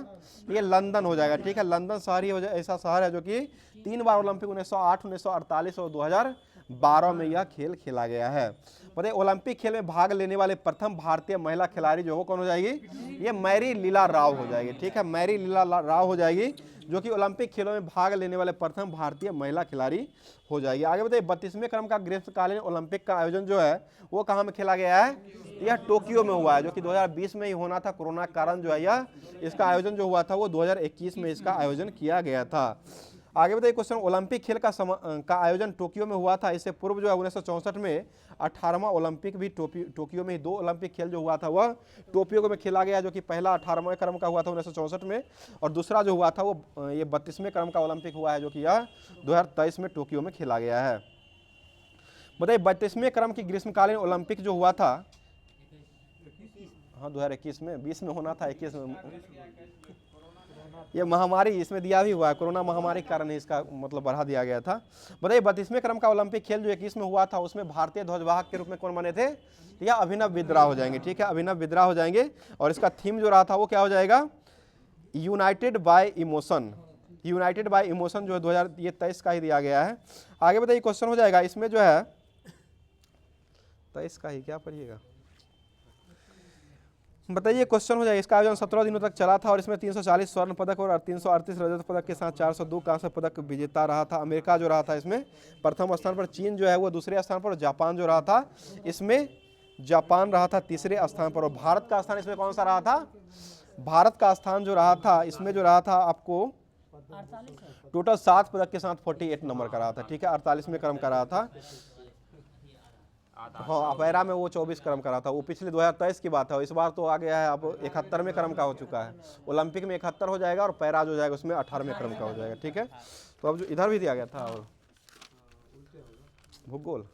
Speaker 1: ये लंदन हो जाएगा। ठीक है, लंदन शहर ही ऐसा शहर है जो कि 3 बार ओलंपिक 1908, 1948 और 2012 में यह खेल खेला गया है। बताइए ओलंपिक खेल में भाग लेने वाले प्रथम भारतीय महिला खिलाड़ी जो वो कौन हो जाएगी? ये मैरी लीला राव हो जाएगी। ठीक है, मैरी लीला राव हो जाएगी, जो कि ओलंपिक खेलों में भाग लेने वाले प्रथम भारतीय महिला खिलाड़ी हो जाएगी। आगे बताइए 32वें क्रम का ग्रीष्मकालीन ओलंपिक का आयोजन जो है वो कहाँ में खेला गया है? यह टोक्यो में हुआ है, जो कि 2020 में ही होना था। कोरोना के कारण जो है यह इसका आयोजन जो हुआ था वो 2021 में इसका आयोजन किया गया था। आगे बताइए क्वेश्चन, ओलंपिक खेल का आयोजन टोक्यो में हुआ था। इससे पूर्व जो है 1964 में 18वां ओलंपिक भी टोक्यो में ही, 2 ओलंपिक खेल जो हुआ था वह टोक्यो में खेला गया, जो कि पहला 18वें क्रम का हुआ था 1964 में, और दूसरा जो हुआ था वो ये 32वें क्रम का ओलंपिक हुआ है, जो कि यह 2023 में टोक्यो में खेला गया है। बताइए 32वें क्रम की ग्रीष्मकालीन ओलंपिक जो हुआ था, हाँ 2021 में, 20 में होना था, 21 में, ये महामारी इसमें दिया भी हुआ है, कोरोना महामारी के कारण इसका मतलब बढ़ा दिया गया था। बताइए 32वें क्रम का ओलंपिक खेल जो 21 में हुआ था उसमें भारतीय ध्वजवाहक के रूप में कौन बने थे? या अभिनव बिंद्रा हो जाएंगे। ठीक है, अभिनव बिंद्रा हो जाएंगे, और इसका थीम जो रहा था वो क्या हो जाएगा? United bye emotion. United bye emotion जो है 2023 का ही दिया गया है। आगे बताइए क्वेश्चन हो जाएगा, इसमें जो है 23 का ही क्या पढ़िएगा? बताइए क्वेश्चन हो जाएगा, इसका आयोजन 17 दिनों तक चला था और इसमें 340 स्वर्ण पदक और 338 रजत पदक के साथ 402 कांस्य पदक विजेता रहा था। अमेरिका जो रहा था इसमें प्रथम स्थान पर, चीन जो है वो दूसरे स्थान पर, जापान जो रहा था इसमें जापान रहा था तीसरे स्थान पर, और भारत का स्थान इसमें कौन सा रहा था? भारत का स्थान जो रहा था इसमें जो रहा था आपको टोटल 7 पदक के साथ 48 नंबर का रहा था। ठीक है, 48वें क्रम का रहा था। हाँ, पैरा में वो 24 क्रम का रहा था, वो पिछले 2023 की बात है। इस बार तो आ गया है, अब 71वें क्रम का हो चुका है। ओलंपिक में 71 हो जाएगा और पैरा जो जाएगा उसमें 18वें क्रम का हो जाएगा। ठीक है, तो अब जो इधर भी दिया गया था और भूगोल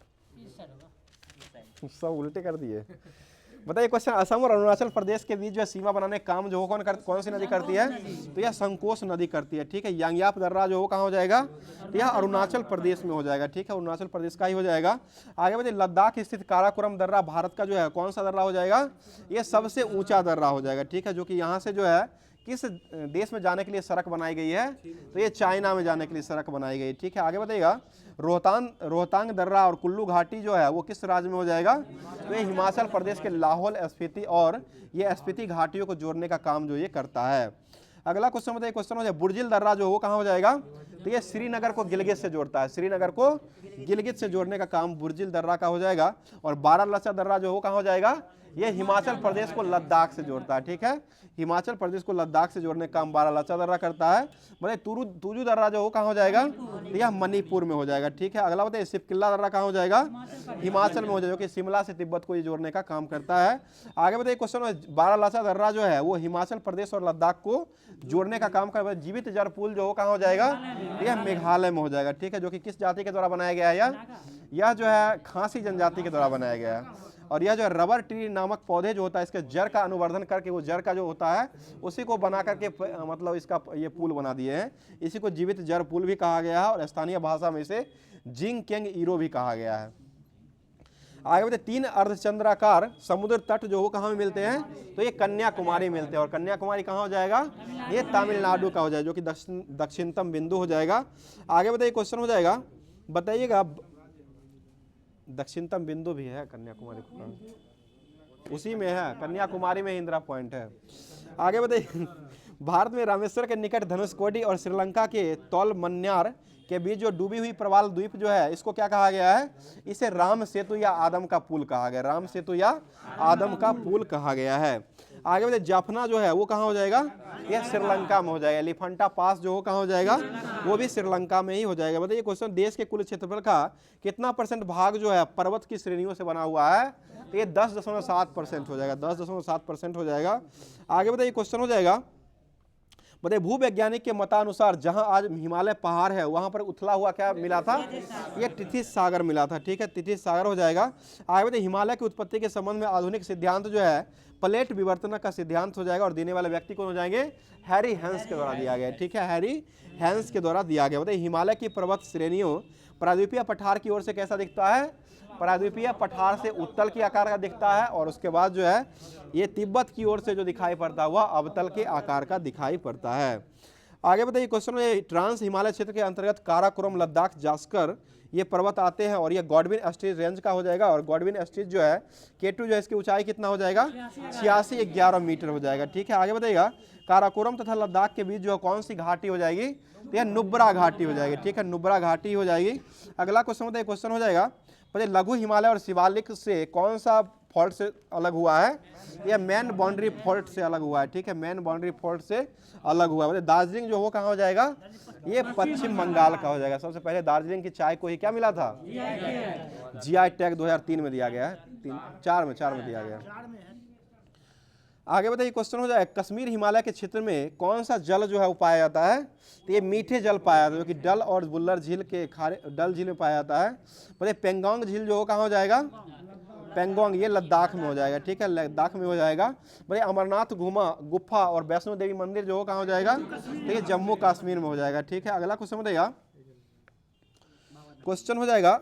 Speaker 1: सब उल्टे कर दिए। बताइए क्वेश्चन, असम और अरुणाचल प्रदेश के बीच जो है सीमा बनाने का काम जो हो कौन सी नदी करती है? तो यह संकोश नदी करती है। ठीक है, यांग्याप दर्रा जो हो कहाँ हो जाएगा? तो यह अरुणाचल प्रदेश में हो जाएगा। ठीक है, अरुणाचल प्रदेश का ही हो जाएगा। आगे बढ़िए, लद्दाख स्थित काराकोरम दर्रा भारत का जो है कौन सा दर्रा हो जाएगा? यह सबसे ऊंचा दर्रा हो जाएगा। ठीक है, जो कि यहाँ से जो है किस देश में जाने के लिए सड़क बनाई गई है? तो ये चाइना में जाने के लिए सड़क बनाई गई है। ठीक है, आगे बताइएगा, रोहतांग दर्रा और कुल्लू घाटी जो है वो किस राज्य में हो जाएगा? तो ये हिमाचल प्रदेश के लाहौल, स्पीति और ये स्पीति घाटियों को जोड़ने का काम जो ये करता है। अगला क्वेश्चन बताइए, क्वेश्चन हो जाए बुर्जिल दर्रा जो हो कहाँ हो जाएगा? तो ये श्रीनगर को गिलगित से जोड़ता है। श्रीनगर को गिलगित से जोड़ने का काम बुर्जिल दर्रा का हो जाएगा। और बारालाचा दर्रा जो हो कहाँ हो जाएगा? ये हिमाचल प्रदेश को लद्दाख से जोड़ता है। ठीक है, हिमाचल प्रदेश को लद्दाख से जोड़ने का काम बारालाचा दर्रा करता है। मतलब तुजू दर्रा जो हो कहाँ हो जाएगा? तो यह मणिपुर में हो जाएगा। ठीक है, अगला बताइए सिपकिल्ला दर्रा कहाँ हो जाएगा? हिमाचल में हो जाएगा, जो कि शिमला से तिब्बत को ये जोड़ने का काम करता है। आगे बताइए क्वेश्चन, बारालाचा दर्रा जो है वो हिमाचल प्रदेश और लद्दाख को जोड़ने का काम करता है। जीवित जल पुल जो हो कहाँ हो जाएगा? यह मेघालय में हो जाएगा। ठीक है, जो कि किस जाति के द्वारा बनाया गया है? यह जो है खासी जनजाति के द्वारा बनाया गया है। और यह जो रबर ट्री नामक पौधे जो होता है इसके जड़ का अनुवर्धन करके वो जड़ का जो होता है उसी को बना करके मतलब इसका ये पुल बना दिए हैं। इसी को जीवित जड़ पुल भी कहा गया है और स्थानीय भाषा में इसे जिंग केंग ईरो भी कहा गया है। आगे बढ़ते, 3 अर्धचंद्राकार समुद्र तट जो हो कहाँ में मिलते हैं? तो ये कन्याकुमारी मिलते हैं। और कन्याकुमारी कहाँ हो जाएगा? ये तमिलनाडु का हो जाएगा, जो कि दक्षिणतम बिंदु हो जाएगा। आगे बताइए क्वेश्चन हो जाएगा, बताइएगा दक्षिणतम बिंदु भी है कन्याकुमारी को, उसी में है, कन्याकुमारी में इंदिरा पॉइंट है। आगे बताइए, भारत में रामेश्वर के निकट धनुषकोडी और श्रीलंका के तौल मन्यार के बीच जो डूबी हुई प्रवाल द्वीप जो है इसको क्या कहा गया है? इसे राम सेतु या आदम का पुल कहा गया। राम सेतु या आदम का पुल कहा गया है। आगे बताइए, जाफना जो है वो कहाँ हो जाएगा? यह श्रीलंका में हो जाएगा। एलिफेंटा पास जो हो कहाँ हो जाएगा? वो भी श्रीलंका में ही हो जाएगा। बताइए क्वेश्चन, देश के कुल क्षेत्रफल का कितना % भाग जो है पर्वत की श्रेणियों से बना हुआ है? तो ये 10.7% हो जाएगा। 10.7% हो जाएगा। आगे बताइए क्वेश्चन हो जाएगा, बताइए भूवैज्ञानिक के मतानुसार जहां आज हिमालय पहाड़ है वहां पर उथला हुआ क्या मिला था? ये टिथिस सागर मिला था। ठीक है, टिथिस सागर हो जाएगा। आगे बताइए, हिमालय की उत्पत्ति के संबंध में आधुनिक सिद्धांत जो है प्लेट विवर्तन का सिद्धांत हो जाएगा। और देने वाले व्यक्ति कौन हो जाएंगे? हैरी हैंस के द्वारा दिया गया। ठीक है, हैरी हैंस के द्वारा दिया गया। बताइए हिमालय की पर्वत श्रेणियों प्रायद्वीपीय पठार की ओर से कैसा दिखता है? प्रायद्वीपीय पठार से उत्तल के आकार का दिखता है। और उसके बाद जो है ये तिब्बत की ओर से जो दिखाई पड़ता हुआ अवतल के आकार का दिखाई पड़ता है। आगे बताइए क्वेश्चन में, ट्रांस हिमालय क्षेत्र के अंतर्गत काराकोरम, लद्दाख, जास्कर ये पर्वत आते हैं। और ये गॉडविन स्ट्रीट रेंज का हो जाएगा। और गॉडविन स्ट्रीट जो है K2 जो है इसकी ऊंचाई कितना हो जाएगा? 8611 मीटर हो जाएगा। ठीक है, आगे बताइएगा, काराकोरम तथा लद्दाख के बीच जो कौन सी घाटी हो जाएगी? तो यह नुब्रा घाटी हो जाएगी। ठीक है, नुब्रा घाटी हो जाएगी। अगला क्वेश्चन बताइए, क्वेश्चन हो जाएगा, लघु हिमालय और शिवालिक से कौन सा फॉल्ट से अलग हुआ है? यह मेन बाउंड्री फॉल्ट से अलग हुआ है। ठीक है, मेन बाउंड्री फॉल्ट से अलग हुआ है। दार्जिलिंग जो हो कहाँ हो जाएगा? ये पश्चिम बंगाल का हो जाएगा। सबसे पहले दार्जिलिंग की चाय को ही क्या मिला था? GI टैग 2003 में दिया गया है। 4 में दिया गया। आगे बताइए क्वेश्चन हो जाए, कश्मीर हिमालय के क्षेत्र में कौन सा जल जो है वो पाया जाता है? तो ये मीठे जल पाया जाता है, जो कि डल और बुल्लर झील के डल झील में पाया जाता है। बताइए पेंगोंग झील जो हो कहाँ हो जाएगा? पेंगोंग ये लद्दाख में हो जाएगा। ठीक है, लद्दाख में हो जाएगा। भाई अमरनाथ गुफा और वैष्णो देवी मंदिर जो हो कहाँ हो जाएगा? तो ये जम्मू कश्मीर में हो जाएगा। ठीक है, अगला क्वेश्चन बताइएगा, क्वेश्चन हो जाएगा,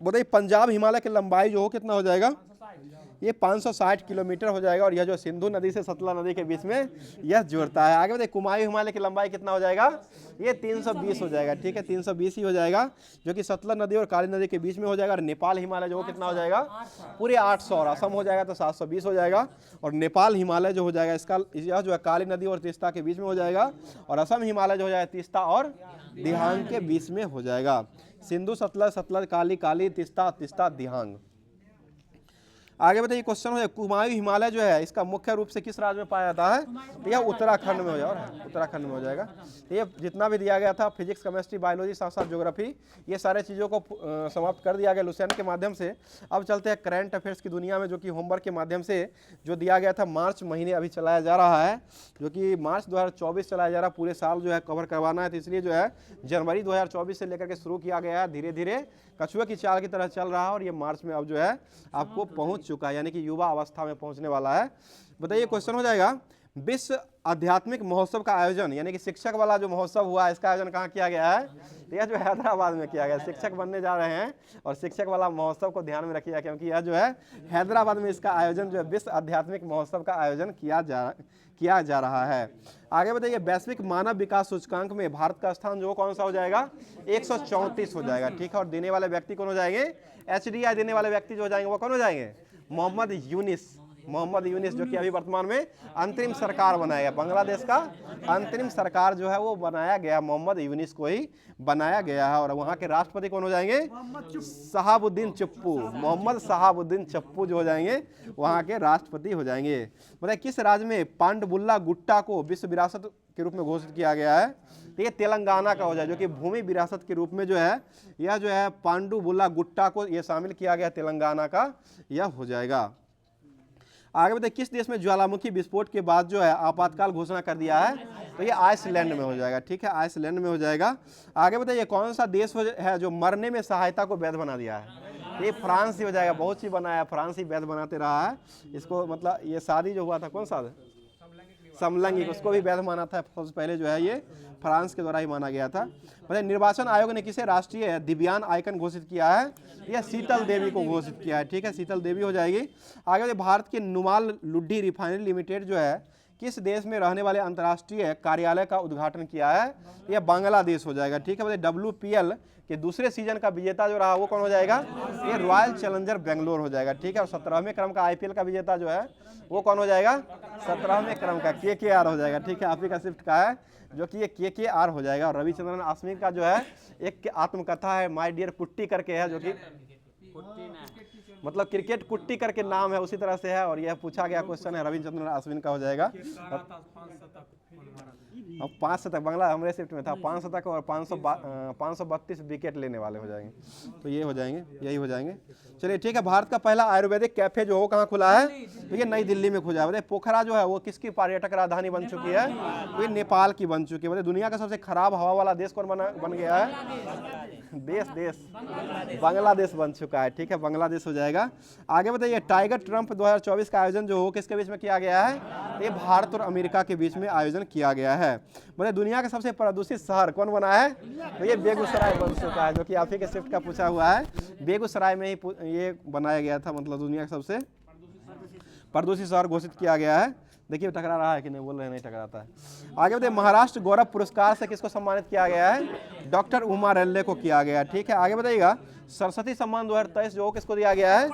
Speaker 1: बताइए पंजाब हिमालय की लंबाई जो हो कितना हो जाएगा? ये 560 किलोमीटर हो जाएगा। और यह जो सिंधु नदी से सतलज नदी के बीच में यह जुड़ता है। आगे बताइए कुमायूं हिमालय की लंबाई कितना हो जाएगा? ये 320 हो जाएगा। ठीक है, 320 ही हो जाएगा, जो कि सतलज नदी और काली नदी के बीच में हो जाएगा। और नेपाल हिमालय जो कितना हो जाएगा? पूरे 800। और असम हो जाएगा तो 720 हो जाएगा। और नेपाल हिमालय जो हो जाएगा इसका यह जो है काली नदी और तीस्ता के बीच में हो जाएगा। और असम हिमालय जो हो जाएगा तीस्ता और दिहांग के बीच में हो जाएगा। सिंधु सतलज, सतलज काली, काली तीस्ता, तीस्ता दिहांग। आगे बताइए क्वेश्चन हो जाए, कुमायूं हिमालय जो है इसका मुख्य रूप से किस राज्य में पाया जाता है? तो यह उत्तराखंड में हो जाएगा, उत्तराखंड में हो जाएगा। तो ये जितना भी दिया गया था फिजिक्स, केमिस्ट्री, बायोलॉजी, साथ साथ ज्योग्राफी, ये सारे चीज़ों को समाप्त कर दिया गया लुसेंट के माध्यम से। अब चलते हैं करंट अफेयर्स की दुनिया में, जो कि होमवर्क के माध्यम से जो दिया गया था मार्च महीने अभी चलाया जा रहा है, जो कि मार्च 2024 चलाया जा रहा है। पूरे साल जो है कवर करवाना है, तो इसलिए जो है जनवरी 2024 से लेकर के शुरू किया गया है। धीरे धीरे कछुए की चाल की तरह चल रहा है और ये मार्च में अब जो है आपको पहुंच चुका है, यानी कि युवा अवस्था में पहुंचने वाला है। बताइए क्वेश्चन हो जाएगा, विश्व आध्यात्मिक महोत्सव का आयोजन, यानी कि शिक्षक वाला जो महोत्सव हुआ इसका आयोजन कहाँ किया गया है? यह जो हैदराबाद में किया गया। शिक्षक बनने जा रहे हैं और शिक्षक वाला महोत्सव को ध्यान में रखिएगा, क्योंकि यह जो है हैदराबाद में इसका आयोजन जो है विश्व आध्यात्मिक महोत्सव का आयोजन किया जा रहा है। आगे बताइए, वैश्विक मानव विकास सूचकांक में भारत का स्थान जो कौन सा हो जाएगा? 134 हो जाएगा, ठीक है। और देने वाले व्यक्ति कौन हो जाएंगे? HDI देने वाले व्यक्ति जो हो जाएंगे वो कौन हो जाएंगे? मोहम्मद यूनिस, जो कि अभी वर्तमान में अंतरिम सरकार बनाया गया। बांग्लादेश का अंतरिम सरकार जो है वो बनाया गया, मोहम्मद यूनिस को ही बनाया गया है। और वहाँ के राष्ट्रपति कौन हो जाएंगे? शहाबुद्दीन चप्पू, मोहम्मद शहाबुद्दीन चप्पू जो हो जाएंगे वहाँ के राष्ट्रपति हो जाएंगे। बताइए किस राज्य में पांडुबुल्ला गुट्टा को विश्व विरासत के रूप में घोषित किया गया है? तो ये तेलंगाना का हो जाए, जो कि भूमि विरासत के रूप में जो है यह जो है पांडुबुल्ला गुट्टा को ये शामिल किया गया, तेलंगाना का यह हो जाएगा। आगे बताइए, किस देश में ज्वालामुखी विस्फोट के बाद जो है आपातकाल घोषणा कर दिया है? तो ये आइसलैंड में हो जाएगा, ठीक है, आइसलैंड में हो जाएगा। आगे बताइए, कौन सा देश है जो मरने में सहायता को वैध बना दिया है? ये फ्रांस ही हो जाएगा। बहुत सी बनाया, फ्रांस ही वैध बनाते रहा है इसको। मतलब ये शादी जो हुआ था कौन सा? समलैंगिक, उसको भी वैध माना था सबसे पहले, जो है ये फ्रांस के द्वारा ही माना गया था। मतलब निर्वाचन आयोग ने किसे राष्ट्रीय दिव्यांग आइकन घोषित किया है? यह शीतल देवी को घोषित किया है, ठीक है, शीतल देवी हो जाएगी। आगे भारत की नुमाल लुड्डी रिफाइनरी लिमिटेड जो है किस देश में रहने वाले अंतर्राष्ट्रीय कार्यालय का उद्घाटन किया है? यह बांग्लादेश हो जाएगा, ठीक है। बताइए WPL के दूसरे सीजन का विजेता जो रहा वो कौन हो जाएगा? ये रॉयल चैलेंजर बेंगलोर हो जाएगा, ठीक है। और 17वें क्रम का IPL का विजेता जो है वो कौन हो जाएगा? 17वें क्रम का KKR हो जाएगा, ठीक है, आप ही का शिफ्ट का है, जो कि ये KKR हो जाएगा। और रविचंद्रन अश्विन का जो है एक आत्मकथा है, माय डियर कुट्टी करके है, जो कि मतलब क्रिकेट कुट्टी करके नाम है, उसी तरह से है। और यह पूछा गया क्वेश्चन है, रविचंद्रन अश्विन का हो जाएगा। अब 5 शतक, बांग्ला हमारे शिफ्ट में था 5 शतक और 532 विकेट लेने वाले हो जाएंगे, तो ये हो जाएंगे, यही हो जाएंगे। चलिए ठीक है। भारत का पहला आयुर्वेदिक कैफे जो हो कहाँ खुला है? तो ये नई दिल्ली में खुला है। पोखरा जो है वो किसकी पर्यटक राजधानी बन चुकी है? ये नेपाल की बन चुकी है। दुनिया का सबसे खराब हवा वाला देश कौन बन गया है? देश बांग्लादेश बन चुका है, ठीक है, बांग्लादेश हो जाएगा। आगे बताइए, टाइगर ट्रम्प 2024 का आयोजन जो हो किसके बीच में किया गया है? ये भारत और अमेरिका के बीच में आयोजन किया गया है। मतलब दुनिया का सबसे प्रदूषित शहर कौन बना है? तो ये बेगूसराय बन चुका है, जो कि आप ही के शिफ्ट का पूछा हुआ है। बेगूसराय में ही ये बनाया गया था, मतलब दुनिया का सबसे प्रदूषित शहर घोषित किया गया है। देखिए टकरा रहा है कि नहीं, बोल रहे हैं नहीं टकराता है। आगे बताइए, महाराष्ट्र गौरव पुरस्कार से किसको सम्मानित किया गया है? डॉक्टर उमा रेल्ले को किया गया है, ठीक है। आगे बताइएगा, सरस्वती सम्मान 2023 जो किसको दिया गया है?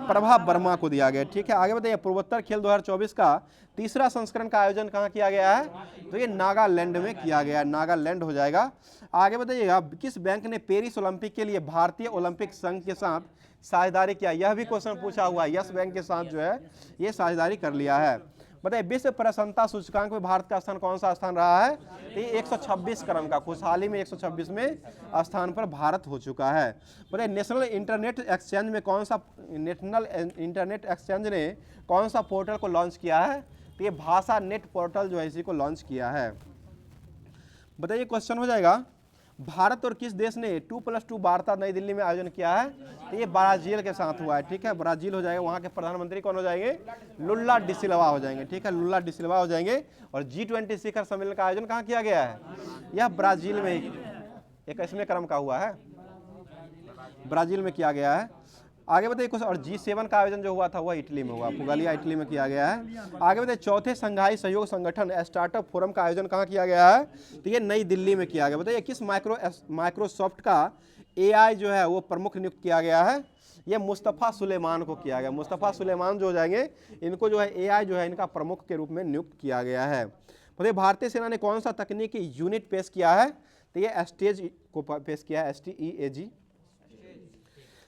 Speaker 1: प्रभा वर्मा को दिया गया है, ठीक है। आगे बताइए, पूर्वोत्तर खेल 2024 का तीसरा संस्करण का आयोजन कहाँ किया गया है? तो ये नागालैंड में किया गया है, नागालैंड हो जाएगा। आगे बताइएगा, किस बैंक ने पेरिस ओलंपिक के लिए भारतीय ओलंपिक संघ के साथ साझेदारी किया? यह भी क्वेश्चन पूछा हुआ है। यस बैंक के साथ जो है ये साझेदारी कर लिया है। बताइए, विश्व प्रसन्नता सूचकांक में भारत का स्थान कौन सा स्थान रहा है? तो ये 126 क्रम का, खुशहाली में 126वें स्थान पर भारत हो चुका है। बताइए, नेशनल इंटरनेट एक्सचेंज ने कौन सा पोर्टल को लॉन्च किया है? तो ये भाषा नेट पोर्टल जो है इसी को लॉन्च किया है। बताइए क्वेश्चन हो जाएगा, भारत और किस देश ने 2+2 वार्ता नई दिल्ली में आयोजन किया है? तो ये ब्राजील के साथ हुआ है, ठीक है, ब्राजील हो जाएगा। वहाँ के प्रधानमंत्री कौन हो जाएंगे? लुल्ला डी सिल्वा हो जाएंगे, ठीक है, लुल्ला डी सिल्वा हो जाएंगे। और G20 शिखर सम्मेलन का आयोजन कहाँ किया गया है? यह ब्राजील में 21वें क्रम का हुआ है, ब्राजील में किया गया है। आगे बताइए कुछ, और G7 का आयोजन जो हुआ था वह इटली में हुआ, पुगलिया इटली में किया गया है। आगे बताइए, चौथे संघाई सहयोग संगठन स्टार्टअप फोरम का आयोजन कहाँ किया गया है? तो ये नई दिल्ली में किया गया। बताइए, किस माइक्रोसॉफ्ट का AI जो है वो प्रमुख नियुक्त किया गया है? ये मुस्तफ़ा सुलेमान को किया गया। मुस्तफ़ा सुलेमान जो हो जाएंगे, इनको जो है AI जो है इनका प्रमुख के रूप में नियुक्त किया गया है। बताइए, भारतीय सेना ने कौन सा तकनीकी यूनिट पेश किया है? तो ये स्टेज को पेश किया है, STEAG।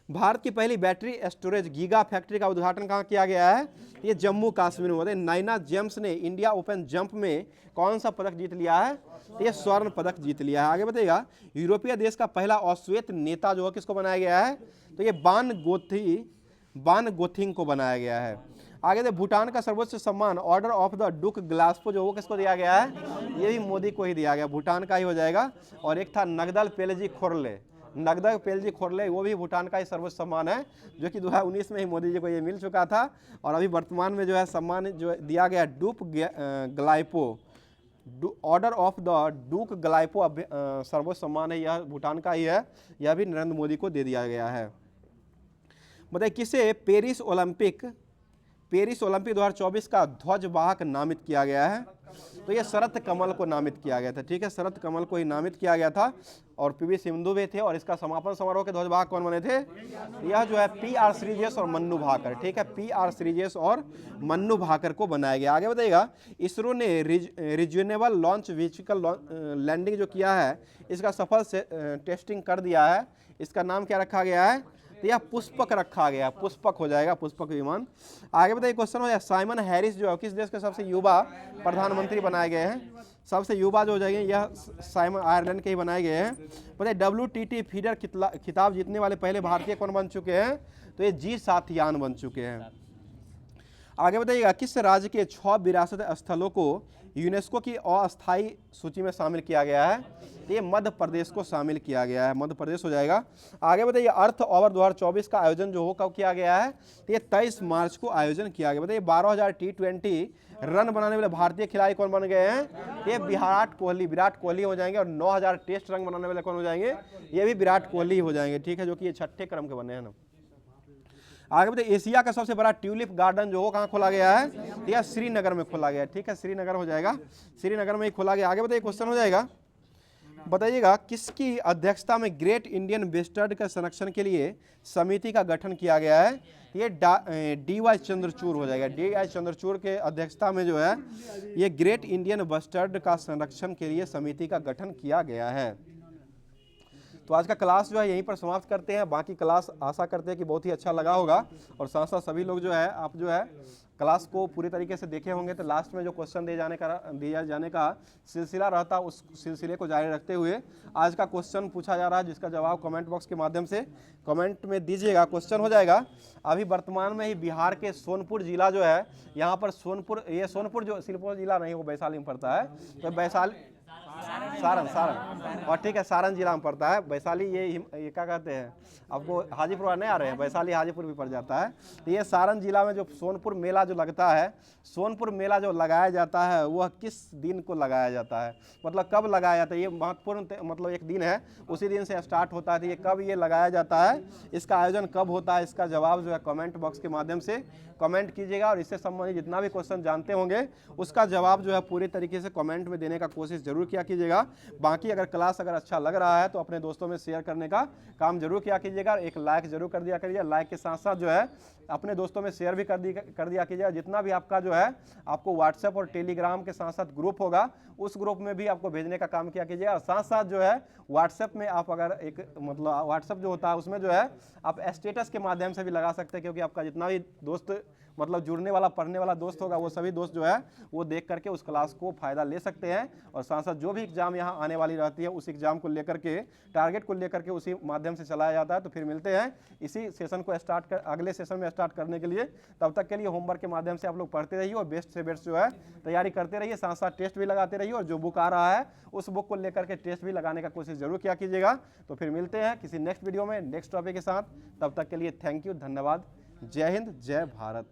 Speaker 1: भारत की पहली बैटरी स्टोरेज गीगा फैक्ट्री का उद्घाटन कहाँ किया गया है? ये जम्मू कश्मीर में। नाइना जेम्स ने इंडिया ओपन जंप में कौन सा पदक जीत लिया है? तो ये स्वर्ण पदक जीत लिया है। आगे बताइएगा, यूरोपीय देश का पहला अश्वेत नेता जो है किसको बनाया गया है? तो ये बान गोथिंग को बनाया गया है। आगे दे भूटान का सर्वोच्च सम्मान ऑर्डर ऑफ द डुक ग्लासपो जो वो किसको दिया गया है? ये भी मोदी को ही दिया गया, भूटान का ही हो जाएगा। और एक था नगदल पेलजी खोरले, वो भी भूटान का ही सर्वोच्च सम्मान है, जो कि 2019 में ही मोदी जी को ये मिल चुका था। और अभी वर्तमान में जो है सम्मान जो दिया गया डूप ग्लाइपो, ऑर्डर ऑफ द डूक ग्लाइपो सर्वोच्च सम्मान है, यह भूटान का ही है। यह भी नरेंद्र मोदी को दे दिया गया है। बताइए, किसे पेरिस ओलंपिक 2024 का ध्वजवाहक नामित किया गया है? तो ये शरत कमल को नामित किया गया था। ठीक है, शरत कमल को ही नामित किया गया था। और पीवी सिंधु भी थे। और इसका समापन समारोह के ध्वजवाहक कौन बने थे? यह जो है PR श्रीजेश और मन्नू भाकर। ठीक है, PR श्रीजेश और मन्नू भाकर को बनाया गया। आगे बताइएगा, इसरो ने रिज्यूनेबल लॉन्च व्हीकल लैंडिंग जो किया है, इसका सफल से टेस्टिंग कर दिया है। इसका नाम क्या रखा गया है? तो यह पुष्पक रखा गया, पुष्पक हो जाएगा, पुष्पक विमान। आगे बताइए, क्वेश्चन हो जाए, साइमन हैरिस जो है किस देश के सबसे युवा प्रधानमंत्री बनाए गए हैं? सबसे युवा जो हो जाएंगे यह साइमन आयरलैंड के ही बनाए गए हैं। बताइए, WTT फीडर खिताब जीतने वाले पहले भारतीय कौन बन चुके हैं? तो ये जी साथियान बन चुके हैं। आगे बताइएगा, किस राज्य के 6 विरासत स्थलों को यूनेस्को की अस्थायी सूची में शामिल किया गया है? तो ये मध्य प्रदेश को शामिल किया गया है, मध्य प्रदेश हो जाएगा। आगे बताइए, अर्थ ओवर 2024 का आयोजन जो हो कब किया गया है? तो ये 23 मार्च को आयोजन किया गया। बताइए, 12,000 T20 रन बनाने वाले भारतीय खिलाड़ी कौन बन गए हैं? ये विराट कोहली हो जाएंगे। और 9,000 टेस्ट रन बनाने वाले कौन हो जाएंगे? ये भी विराट कोहली हो जाएंगे। ठीक है, जो कि ये 6ठे क्रम के बने हैं ना। आगे बताइए, एशिया का सबसे बड़ा ट्यूलिप गार्डन जो हो कहाँ खोला गया है? यह श्रीनगर में खोला गया है। ठीक है, श्रीनगर हो जाएगा, श्रीनगर में ही खोला गया। आगे बताइए, क्वेश्चन हो जाएगा, बताइएगा, किसकी अध्यक्षता में ग्रेट इंडियन वेस्टर्न के संरक्षण के लिए समिति का गठन किया गया है? ये DY चंद्रचूड़ हो जाएगा। DY चंद्रचूड़ के अध्यक्षता में जो है ये ग्रेट इंडियन बस्टर्ड का संरक्षण के लिए समिति का गठन किया गया है। तो आज का क्लास जो है यहीं पर समाप्त करते हैं। बाकी क्लास आशा करते हैं कि बहुत ही अच्छा लगा होगा। और साथ साथ सभी लोग जो है आप जो है क्लास को पूरी तरीके से देखे होंगे। तो लास्ट में जो क्वेश्चन दिया जाने का सिलसिला रहता, उस सिलसिले को जारी रखते हुए आज का क्वेश्चन पूछा जा रहा है, जिसका जवाब कमेंट बॉक्स के माध्यम से कमेंट में दीजिएगा। क्वेश्चन हो जाएगा, अभी वर्तमान में ही बिहार के सोनपुर जिला जो है, यहाँ पर सोनपुर जो सिर्फ जिला नहीं, वो वैशाली में पड़ता है। तो वैशाली सारण और ठीक है, सारण जिला में पड़ता है। वैशाली ये क्या कहते हैं, आपको हाजीपुर नहीं आ रहे हैं, वैशाली हाजीपुर भी पड़ जाता है। तो ये सारण जिला में जो सोनपुर मेला जो लगता है, सोनपुर मेला जो लगाया जाता है वह किस दिन को लगाया जाता है? मतलब कब लगाया जाता है? ये महत्वपूर्ण मतलब एक दिन है, उसी दिन से स्टार्ट होता है। तो ये कब ये लगाया जाता है, इसका आयोजन कब होता है? इसका जवाब जो है कमेंट बॉक्स के माध्यम से कमेंट कीजिएगा। और इससे संबंधित जितना भी क्वेश्चन जानते होंगे उसका जवाब जो है पूरी तरीके से कमेंट में देने का कोशिश जरूर किया कीजिएगा। बाकी अगर क्लास अच्छा लग रहा है तो अपने दोस्तों में शेयर करने का काम जरूर किया कीजिएगा। एक लाइक जरूर कर दिया करिए। लाइक के साथ साथ जो है अपने दोस्तों में शेयर भी कर दिया कीजिएगा। जितना भी आपका जो है आपको व्हाट्सएप और टेलीग्राम के साथ साथ ग्रुप होगा, उस ग्रुप में भी आपको भेजने का काम किया कीजिएगा। और साथ साथ जो है व्हाट्सएप में आप अगर एक मतलब व्हाट्सएप जो होता है उसमें जो है आप स्टेटस के माध्यम से भी लगा सकते हैं, क्योंकि आपका जितना भी दोस्त मतलब जुड़ने वाला पढ़ने वाला दोस्त होगा, वो सभी दोस्त जो है वो देख करके उस क्लास को फायदा ले सकते हैं। और साथ साथ जो भी एग्जाम यहाँ आने वाली रहती है, उस एग्जाम को लेकर के, टारगेट को लेकर के उसी माध्यम से चलाया जाता है। तो फिर मिलते हैं इसी सेशन को अगले सेशन में स्टार्ट करने के लिए। तब तक के लिए होमवर्क के माध्यम से आप लोग पढ़ते रहिए और बेस्ट से बेस्ट जो है तैयारी करते रहिए। साथ साथ टेस्ट भी लगाते रहिए और जो बुक आ रहा है उस बुक को लेकर के टेस्ट भी लगाने का कोशिश जरूर किया कीजिएगा। तो फिर मिलते हैं किसी नेक्स्ट वीडियो में नेक्स्ट टॉपिक के साथ। तब तक के लिए थैंक यू, धन्यवाद। जय हिंद, जय भारत।